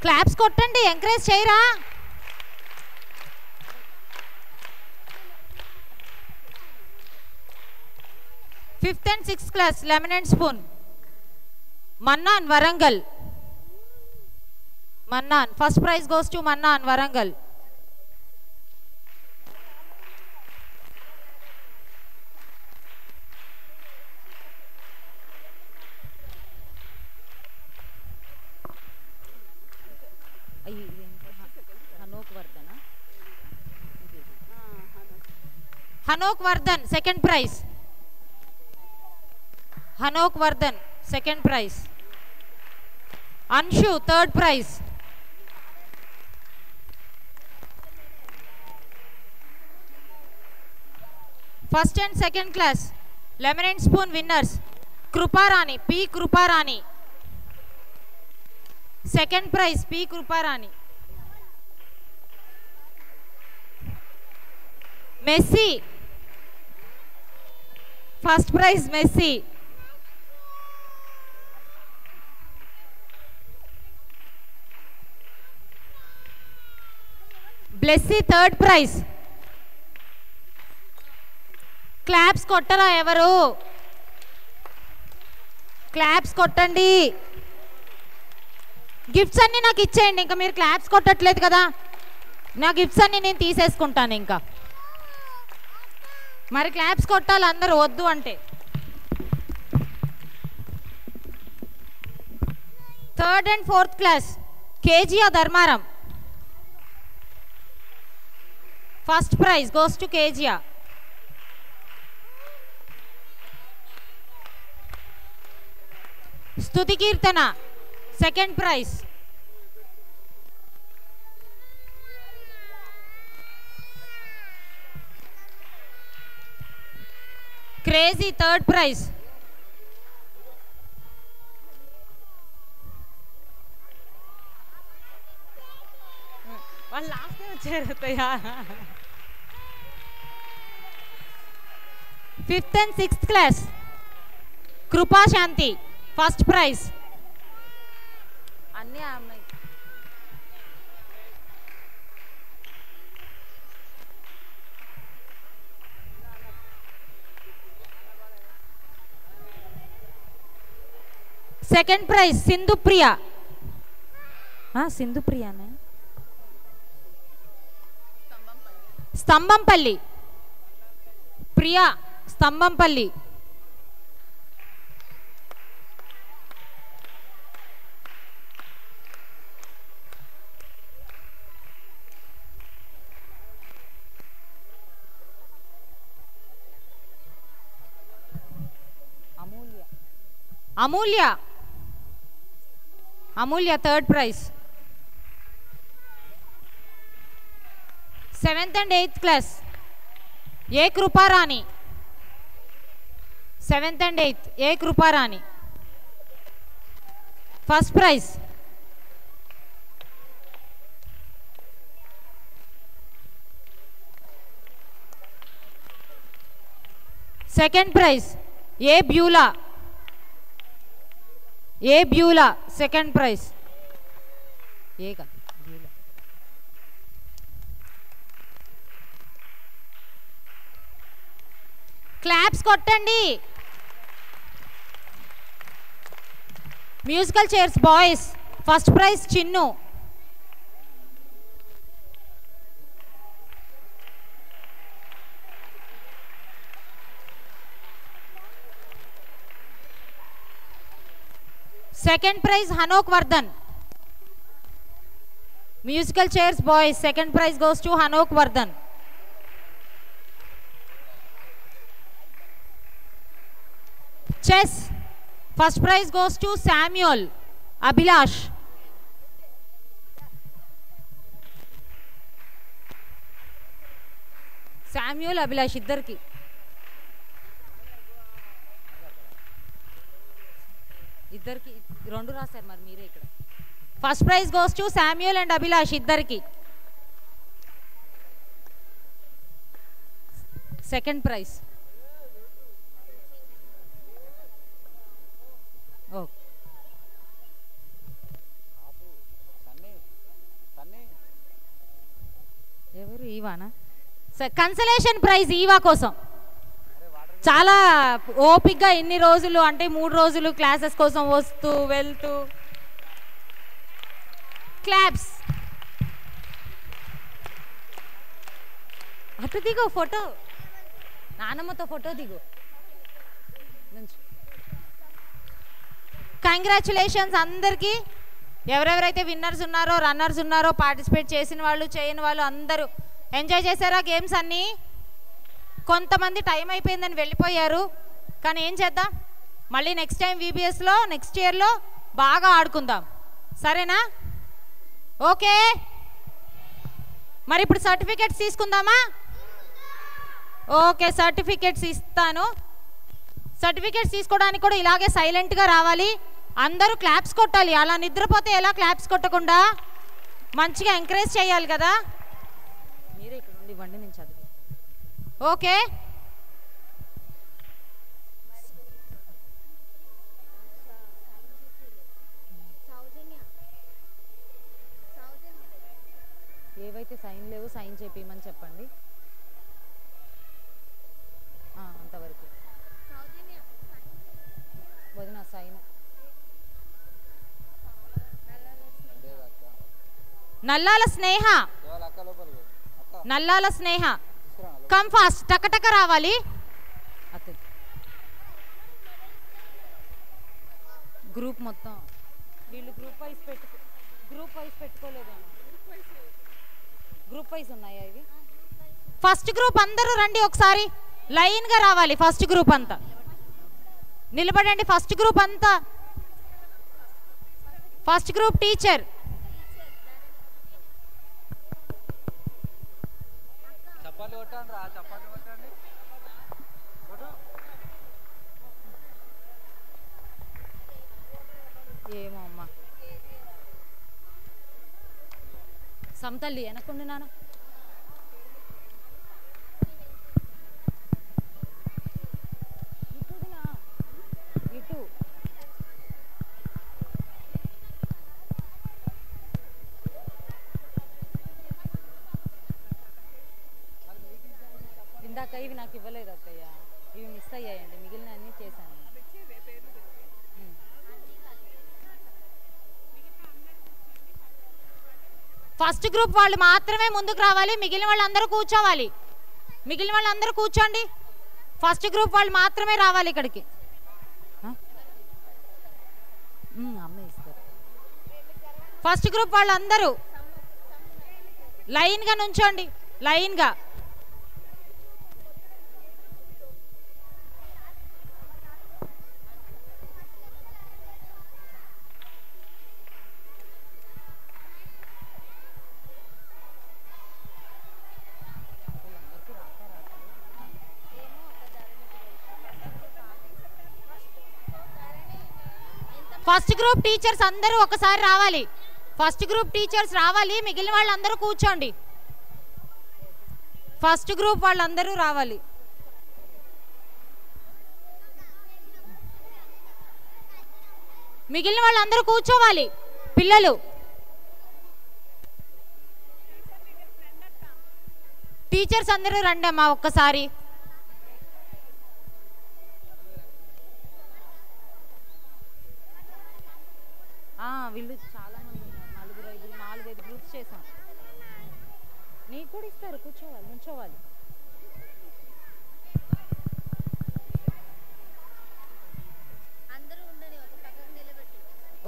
Claps kottandi, encourage cheyra. Fifth and 6th class, lemon and spoon. Mannan, Warangal. Mannan. First prize goes to Mannan, Warangal. Hanok Vardhan, second prize. Hanok Vardhan, second prize. Anshu, third prize. First and second class, lemon and spoon winners. Kruparani, P. Kruparani. Second prize, P. Kruparani. Messi. First prize, Messi. Blessy, third prize. Claps kottara evaru? Claps kottandi. Gifts anni నాకు ఇచ్చేయండి. ఇంకా మీరు claps కొట్టట్లేదు కదా, నా gifts అన్ని నేను తీసేసుకుంటాను. ఇంకా మరి క్లాప్స్ కొట్టాలి అందరూ, వద్దు అంటే. Third and 4th class, Keziah Dharmaram. First prize goes to Keziah. Stuthi Keerthana, second prize. క్రేజీ, థర్డ్ ప్రైజ్. వాళ్ళు లాస్ట్ వచ్చారు. 5th and 6th class, కృపా శాంతి, ఫస్ట్ ప్రైజ్. అన్నీ అమ్మాయి. Second prize Sindhupriya. సింధుప్రియనే, Stambhampalli. Priya, Stambhampalli. Amulya. Amulya, third prize. 7th and 8th class, A Kruparani. 7th and 8th, A Kruparani, first prize. Second prize A Beulah. A Beulah, second prize. ఏగా Beulah. Claps కొట్టండి. Musical chairs boys, first prize Chinnu. Second prize Hanok Vardhan. Musical chairs boys, second prize goes to Hanok Vardhan. Chess, first prize goes to Samuel Abhilash. Samuel Abhilash ఇద్దరికి. ఇద్దరికి రెండు రాశారు మరి మీరే ఇక్కడ. First prize goes to Samuel and Abhilash ఇద్దరికి. సెకండ్ ప్రైజ్ ఎవరు? ఈవానా? కన్సలేషన్ ప్రైజ్ ఈవా కోసం. చాలా ఓపిక్గా ఎన్ని రోజులు అంటే 3 రోజులు క్లాసెస్ కోసం వస్తూ వెళ్తూ. క్లాప్స్. అటు దిగు, ఫోటో నానమ్మతో ఫోటో దిగు. కంగ్రాచులేషన్స్ అందరికీ. ఎవరెవరైతే విన్నర్స్ ఉన్నారో, రన్నర్స్ ఉన్నారో, పార్టిసిపేట్ చేసిన వాళ్ళు, చేయని వాళ్ళు అందరూ ఎంజాయ్ చేశారా గేమ్స్ అన్నీ? కొంతమంది టైం అయిపోయిందని వెళ్ళిపోయారు, కానీ ఏం చేద్దాం, మళ్ళీ నెక్స్ట్ టైం VBSలో నెక్స్ట్ ఇయర్లో బాగా ఆడుకుందాం, సరేనా? ఓకే, మరి ఇప్పుడు సర్టిఫికెట్స్ తీసుకుందామా? ఓకే, సర్టిఫికెట్స్ ఇస్తాను. సర్టిఫికెట్స్ తీసుకోవడానికి కూడా ఇలాగే సైలెంట్గా రావాలి. అందరూ క్లాప్స్ కొట్టాలి. అలా నిద్రపోతే ఎలా? క్లాప్స్ కొట్టకుండా మంచిగా ఎంకరేజ్ చేయాలి కదా. మీరే ఇక్కడ ఉండి ఇవ్వండి, నేను చదివి. ఓకే, ఏవైతే సైన్ లేవు సైన్ చేపిమని చెప్పండి. అంతవరకు వదిన సైన్. నల్లాల స్నేహ, నల్లాల స్నేహ కమ్ ఫాస్ట్, టకటక రావాలి. గ్రూప్ మొత్తం వీళ్ళు గ్రూప్ వైజ్ పెట్టుకోలేదు. గ్రూప్ వైజ్ ఉన్నాయా ఇవి? ఫస్ట్ గ్రూప్ అందరూ రండి, ఒకసారి లైన్గా రావాలి. ఫస్ట్ గ్రూప్ అంతా నిలబడండి. ఫస్ట్ గ్రూప్ అంతా. ఫస్ట్ గ్రూప్ టీచర్, ఏమో అమ్మా సమతల్లి వెనకుండి నాన్న. ఇటు ఇందాక ఇవి నాకు ఇవ్వలేదు అత్తయ్య, ఇవి మిస్ అయ్యాయండి, మిగిలిన అన్నీ చేశాను. ఫస్ట్ గ్రూప్ వాళ్ళు మాత్రమే ముందుకు రావాలి, మిగిలిన వాళ్ళందరూ కూర్చోవాలి. మిగిలిన వాళ్ళందరూ కూర్చోండి. ఫస్ట్ గ్రూప్ వాళ్ళు మాత్రమే రావాలి ఇక్కడికి. అమ్మాయి ఇస్తారు. ఫస్ట్ గ్రూప్ వాళ్ళందరూ లైన్గా నుంచోండి, లైన్గా. ఫస్ట్ గ్రూప్ టీచర్స్ అందరూ ఒకసారి రావాలి. ఫస్ట్ గ్రూప్ టీచర్స్ రావాలి, మిగిలిన వాళ్ళందరూ కూర్చోండి. ఫస్ట్ గ్రూప్ వాళ్ళందరూ రావాలి. మిగిలిన వాళ్ళందరూ కూర్చోవాలి. పిల్లలు టీచర్స్ అందరూ రండి అమ్మా ఒక్కసారి. వీళ్ళు చాలా మంది ఉన్నారు, 4-5 గ్రూప్స్ చేసాం. నీకు కూడా ఇస్తారు, కూర్చోవాలి, నుంచోవాలి.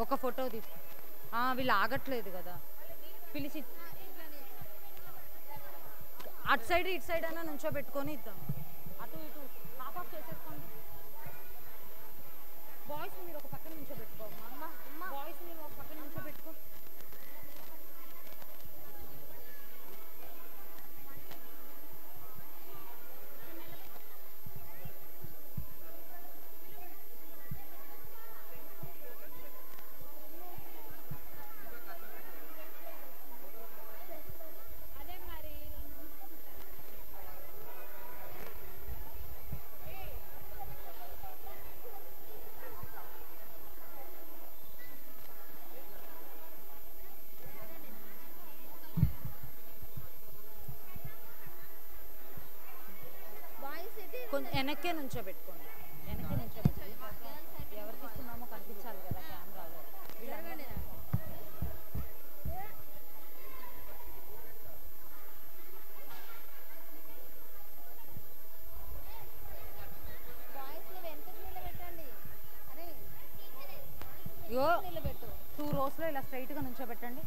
ఒక ఫోటో తీసుకో. వీళ్ళు ఆగట్లేదు కదా, పిలిచి అటు సైడ్ ఇటు సైడ్ అయినా నుంచో పెట్టుకొని ఇద్దాం. అటు ఇటు హాఫ్ ఆఫ్ చేసేసుకోండి. బాయ్స్ మీరు ఒక పక్కన నుంచో పెట్టుకో. బాయ్స్ మీరు ఒక పక్కన నుంచో పెట్టుకో. కొంచెం వెనక్కే నుంచో పెట్టుకోండి. వెనక్కే నుంచో పెట్టుకోండి. ఎవరికి ఇస్తున్నామో కనిపించాలి కదా కెమెరాలో. ఇగో 2 రోస్లో ఇలా స్ట్రైట్గా నుంచో పెట్టండి.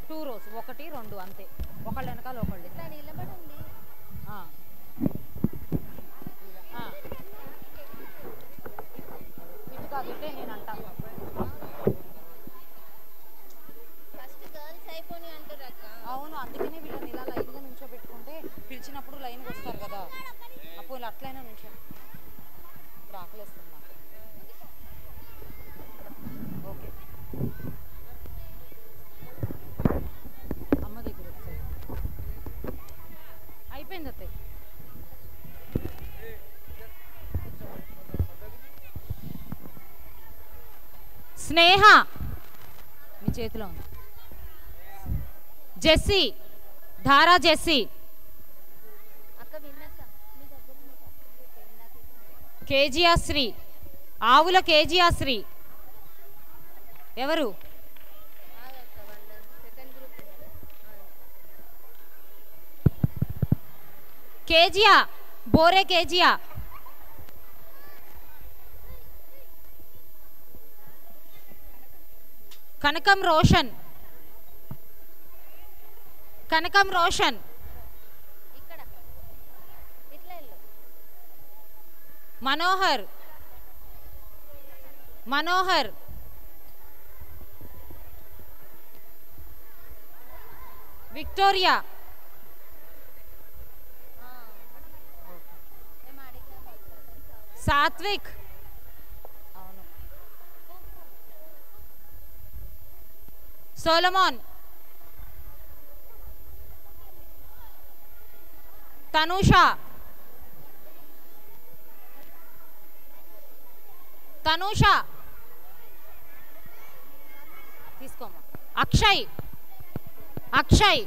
2 రోస్, 1 2 అంతే, ఒకళ్ళు వెనకాల ఒకళ్ళు. ఇటు కాదు, ఇటే నేను అంటా. అవును, అందుకనే వీళ్ళని ఇలా లైన్గా నుంచో పెట్టుకుంటే పిలిచినప్పుడు లైన్గా వస్తారు కదా, అప్పుడు ఇలా అట్లయినా నుంచో. ఇప్పుడు ఆకలిస్తుంది నాకు. ఓకే, అమ్మ దగ్గర ఒకసారి అయిపోయింది అత్తయ్య. స్నేహ మీ చేతిలో ఉంది. జెస్సీ, ధారా జెస్సీ, కేజీఆశ్రీ, ఆవుల కేజీఆశ్రీ. ఎవరు? కేజియా, బోరే కేజియా. కనకం రోషన్, కనకం రోషన్. మనోహర్, మనోహర్. విక్టోరియా, సాత్విక్. అవును. సోలమోన్, తనూష, తనూష తీసుకోమ్మా. అక్షయ్, అక్షయ్.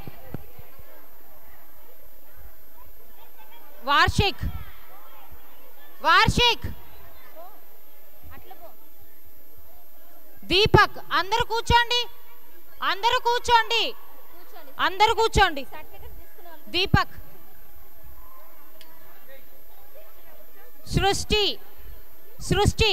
వార్షిక్, వార్షిక్. దీపక్. అందరూ కూర్చోండి, అందరూ కూర్చోండి, అందరూ కూర్చోండి. Deepak. Srishti, Srishti.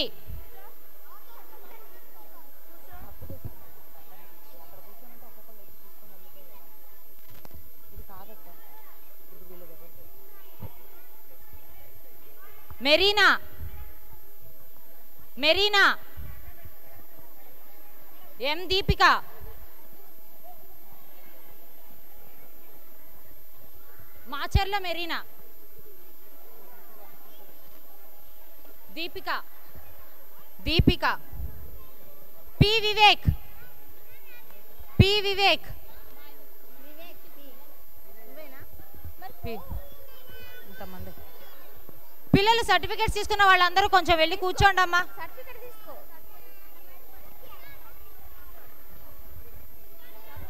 Merina, Merina. M Deepika. Macharla Merina. Deepika, Deepika. P Vivek, P Vivek. ఇంతమంది పిల్లలు సర్టిఫికేట్స్ తీసుకున్న వాళ్ళందరూ కొంచెం వెళ్ళి కూర్చోండి అమ్మా.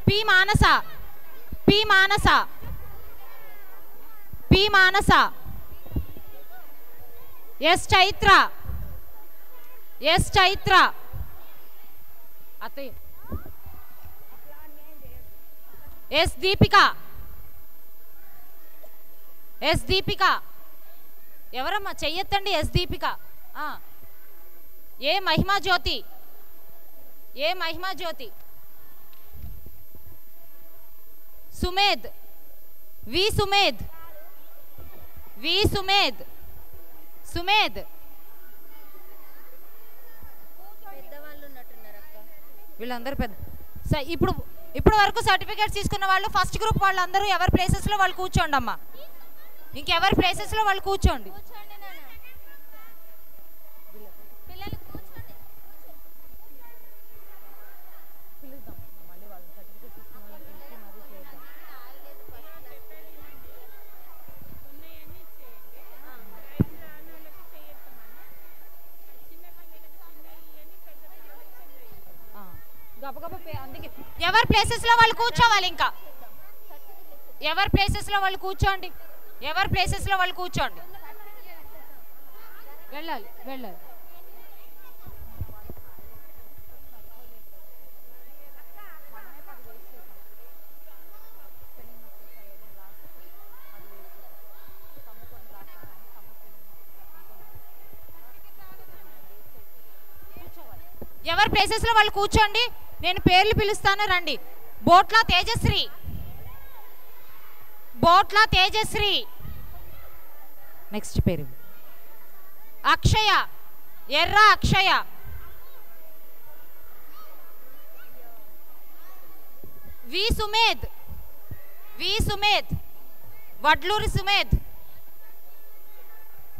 P Manasa, P Manasa, P Manasa. S Chaitra, S Chaitra. అత్తయ్య. S Deepika, S Deepika. ఎవరమ్మా చెయ్యొద్దండి. ఎస్ దీపిక. ఏ మహిమా జ్యోతి, ఏ మహిమా జ్యోతి. సుమేద్, వి సుమేద్, వి సుమేద్, సుమేద్. వీళ్ళందరూ పెద్ద. ఇప్పుడు వరకు సర్టిఫికేట్స్ తీసుకున్న వాళ్ళు ఫస్ట్ గ్రూప్ వాళ్ళందరూ ఎవరి ప్లేసెస్లో వాళ్ళు కూర్చోండి అమ్మా. ఇంకెవరి ప్లేసెస్లో వాళ్ళు కూర్చోండి. అందుకే ఎవరి ప్లేసెస్లో వాళ్ళు కూర్చోవాలి. ఇంకా ఎవరి ప్లేసెస్లో వాళ్ళు కూర్చోండి. ఎవరి ప్లేసెస్లో వాళ్ళు కూర్చోండి. వెళ్ళాలి వెళ్ళాలి. ఎవరి ప్లేసెస్లో వాళ్ళు కూర్చోండి. నేను పేర్లు పిలుస్తాను, రండి. బోట్ల తేజశ్రీ, బోట్ల తేజశ్రీ. నెక్స్ట్ పేరు అక్షయ, ఎర్ర అక్షయ. వి సుమేద్, వి సుమేద్, వడ్లూరి సుమేద్.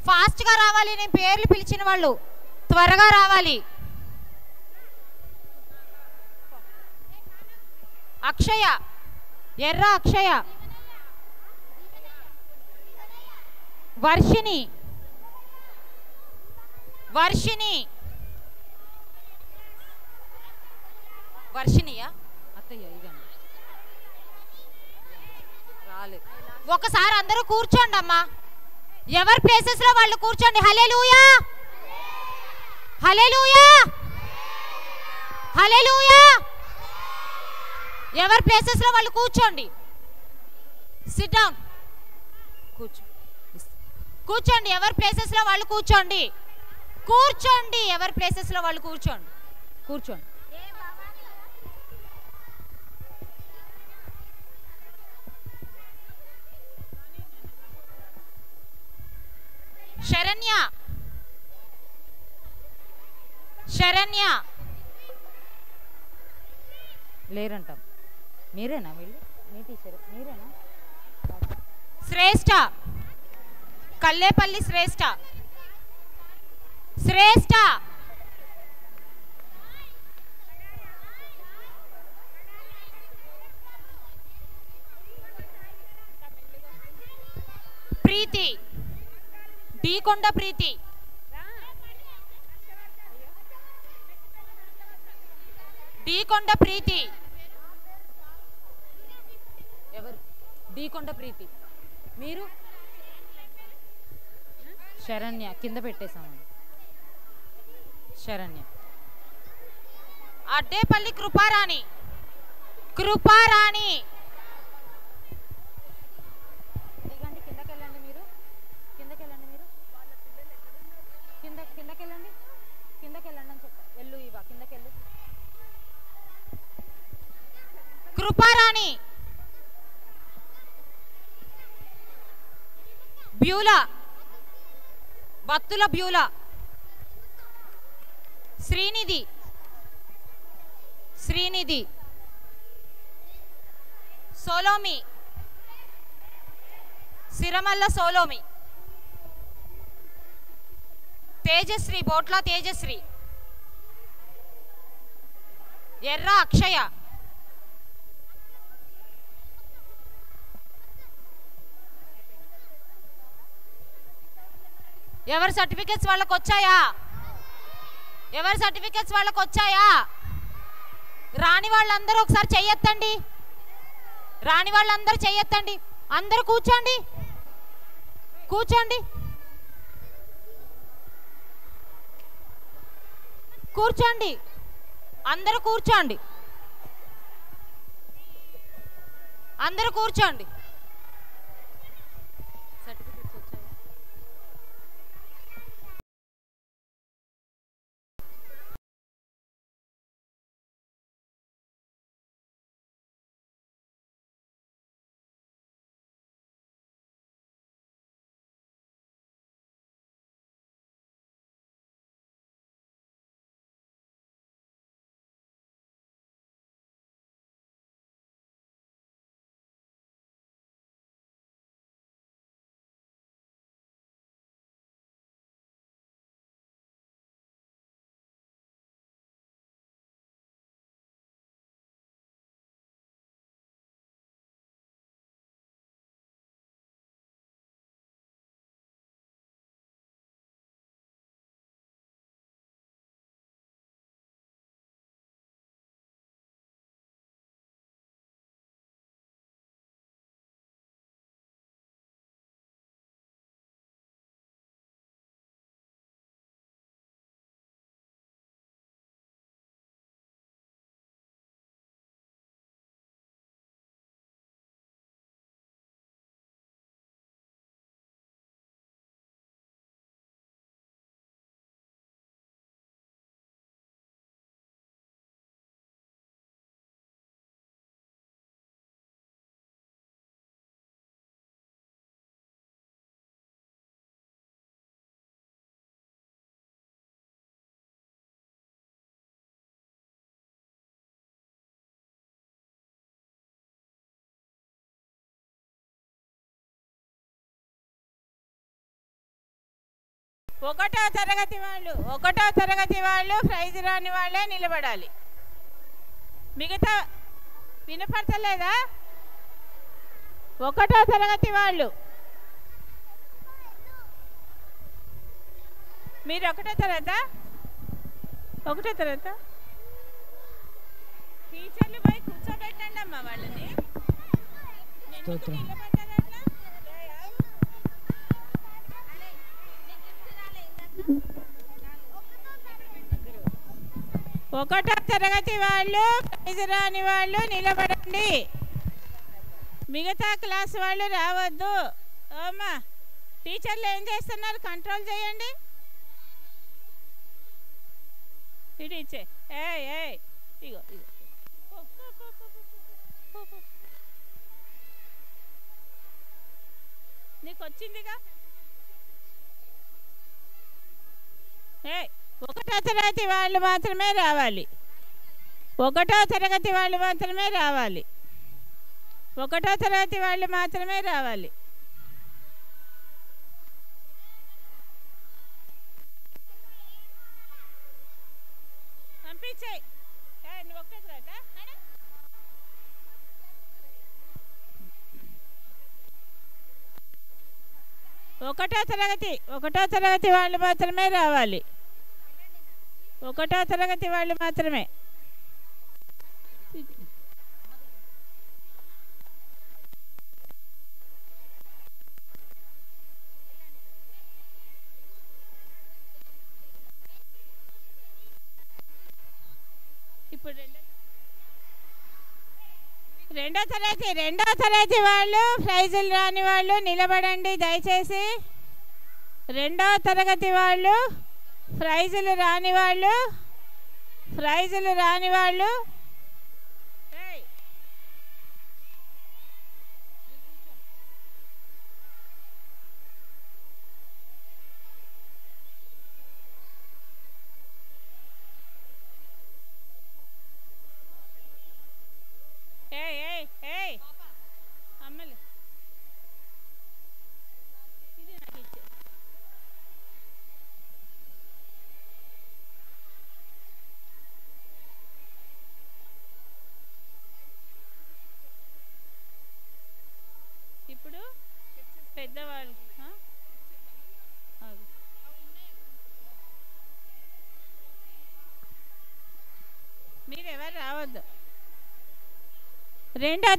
ఫాస్ట్గా రావాలి. నేను పేర్లు పిలిచిన వాళ్ళు త్వరగా రావాలి. అక్షయ, ఎర్ర అక్షయ. వర్షిణి, వర్షిణి, వర్షిణియా అత్తయ్య ఇక రాలేదు. ఒకసారి అందరూ కూర్చోండి అమ్మా. ఎవరి ప్లేసెస్ లో వాళ్ళు కూర్చోండి. హల్లెలూయా, హల్లెలూయా, హల్లెలూయా. ఎవరి ప్లేసెస్ లో వాళ్ళు కూర్చోండి. సిట్ డౌన్, కూర్చోండి. ఎవరి ప్లేసెస్ లో వాళ్ళు కూర్చోండి. కూర్చోండి. ఎవరి ప్లేసెస్ లో వాళ్ళు కూర్చోండి. కూర్చోండి. శరణ్య, శరణ్య లేరంటాం. మీరేనా వీళ్ళు? మీ టీచర్ మీరేనా? శ్రేష్ఠ, కల్లేపల్లి శ్రేష్ఠ, శ్రేష్ఠ. ప్రీతి, డీకొండ ప్రీతి, డీకొండ ప్రీతి. ఎవరు? డీకొండ ప్రీతి. మీరు? శరణ్య. కింద పెట్టేశాము. శరణ్య. అడ్డేపల్లి కృపారాణి, కృపారాణి. దిగండి, కిందకెళ్ళండి మీరు. కిందకెళ్ళండి మీరు. కిందకెళ్ళండి, కిందకెళ్ళండి అని చెప్పా. వెళ్ళు ఇవా, కిందకెళ్ళు. కృపారాణి. Beulah, Battula Beulah. శ్రీనిధి, శ్రీనిధి. సోలోమి, సిరమల్ల సోలోమి. తేజశ్రీ, బోట్ల తేజశ్రీ. ఎర్ర అక్షయ. ఎవరి సర్టిఫికెట్స్ వాళ్ళకి వచ్చాయా? ఎవరి సర్టిఫికెట్స్ వాళ్ళకి వచ్చాయా? రాని వాళ్ళందరూ ఒకసారి చెయ్యొద్దండి. రాని వాళ్ళందరూ చెయ్యొద్దండి. అందరూ కూర్చోండి, కూర్చోండి, కూర్చోండి. అందరూ కూర్చోండి, అందరూ కూర్చోండి. ఒకటో తరగతి వాళ్ళు ప్రైజ్ రాని వాళ్ళే నిలబడాలి. మిగతా వినపడతలేదా? ఒకటో తరగతి వాళ్ళు మీరు ఒకటో తరగత టీచర్లు పోయి కూర్చోబెట్టండి అమ్మా వాళ్ళని. ఒకటో తరగతి వాళ్ళు ప్రైజ్ రాని వాళ్ళు నిలబడండి. మిగతా క్లాస్ వాళ్ళు రావద్దు. అమ్మా టీచర్లు ఏం చేస్తున్నారు? కంట్రోల్ చేయండి. ఇచ్చే ఇగో నీకు వచ్చిందిగా. ఒకటో తరగతి వాళ్ళు మాత్రమే రావాలి. పంపించేయి. నువ్వు ఒకటో తరగతి ఒకటో తరగతి వాళ్ళు మాత్రమే రావాలి. ఇప్పుడు రెండో తరగతి వాళ్ళు ప్రైజులు రాని వాళ్ళు నిలబడండి దయచేసి. రెండో తరగతి వాళ్ళు ప్రైజులు రాని వాళ్ళు అమ్మలు ఇది నాకు ఇచ్చే. ఇప్పుడు పెద్దవాళ్ళు మీరెవరు రావద్దు. రెండో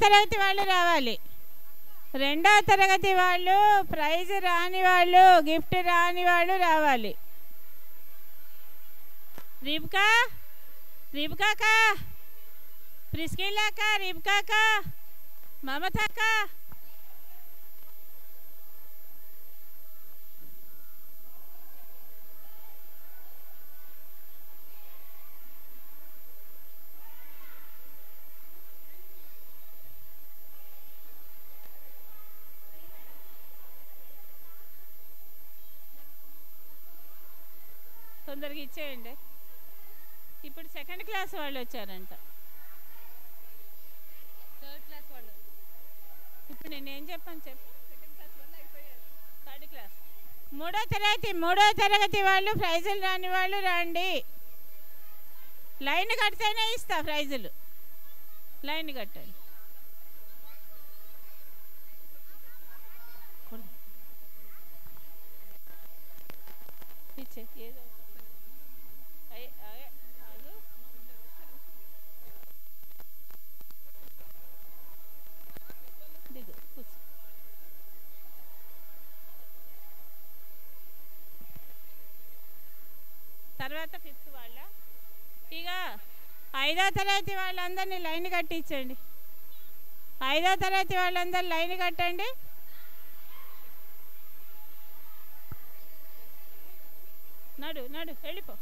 తరగతి వాళ్ళు రావాలి. రెండో తరగతి వాళ్ళు ప్రైజ్ రాని వాళ్ళు, గిఫ్ట్ రాని వాళ్ళు రావాలి. రిబ్కాక, ప్రిస్కిల్లాక, రిబ్కాక, మమతాక, తొందరగా ఇచ్చేయండి. ఇప్పుడు సెకండ్ క్లాస్ వాళ్ళు వచ్చారంట. ఇప్పుడు నేనేం చెప్పాను థర్డ్ క్లాస్. మూడో తరగతి వాళ్ళు ప్రైజులు రాని వాళ్ళు రండి. లైన్ కడితేనే ఇస్తా ప్రైజులు. లైన్ కట్టండి. ఇచ్చే ఏదో తర్వాత ఫిఫ్త్ వాళ్ళ. ఇక ఐదో తరగతి వాళ్ళందరినీ లైన్ కట్టించండి. ఐదో తరగతి వాళ్ళందరూ లైన్ కట్టండి. నడు వెళ్ళిపో.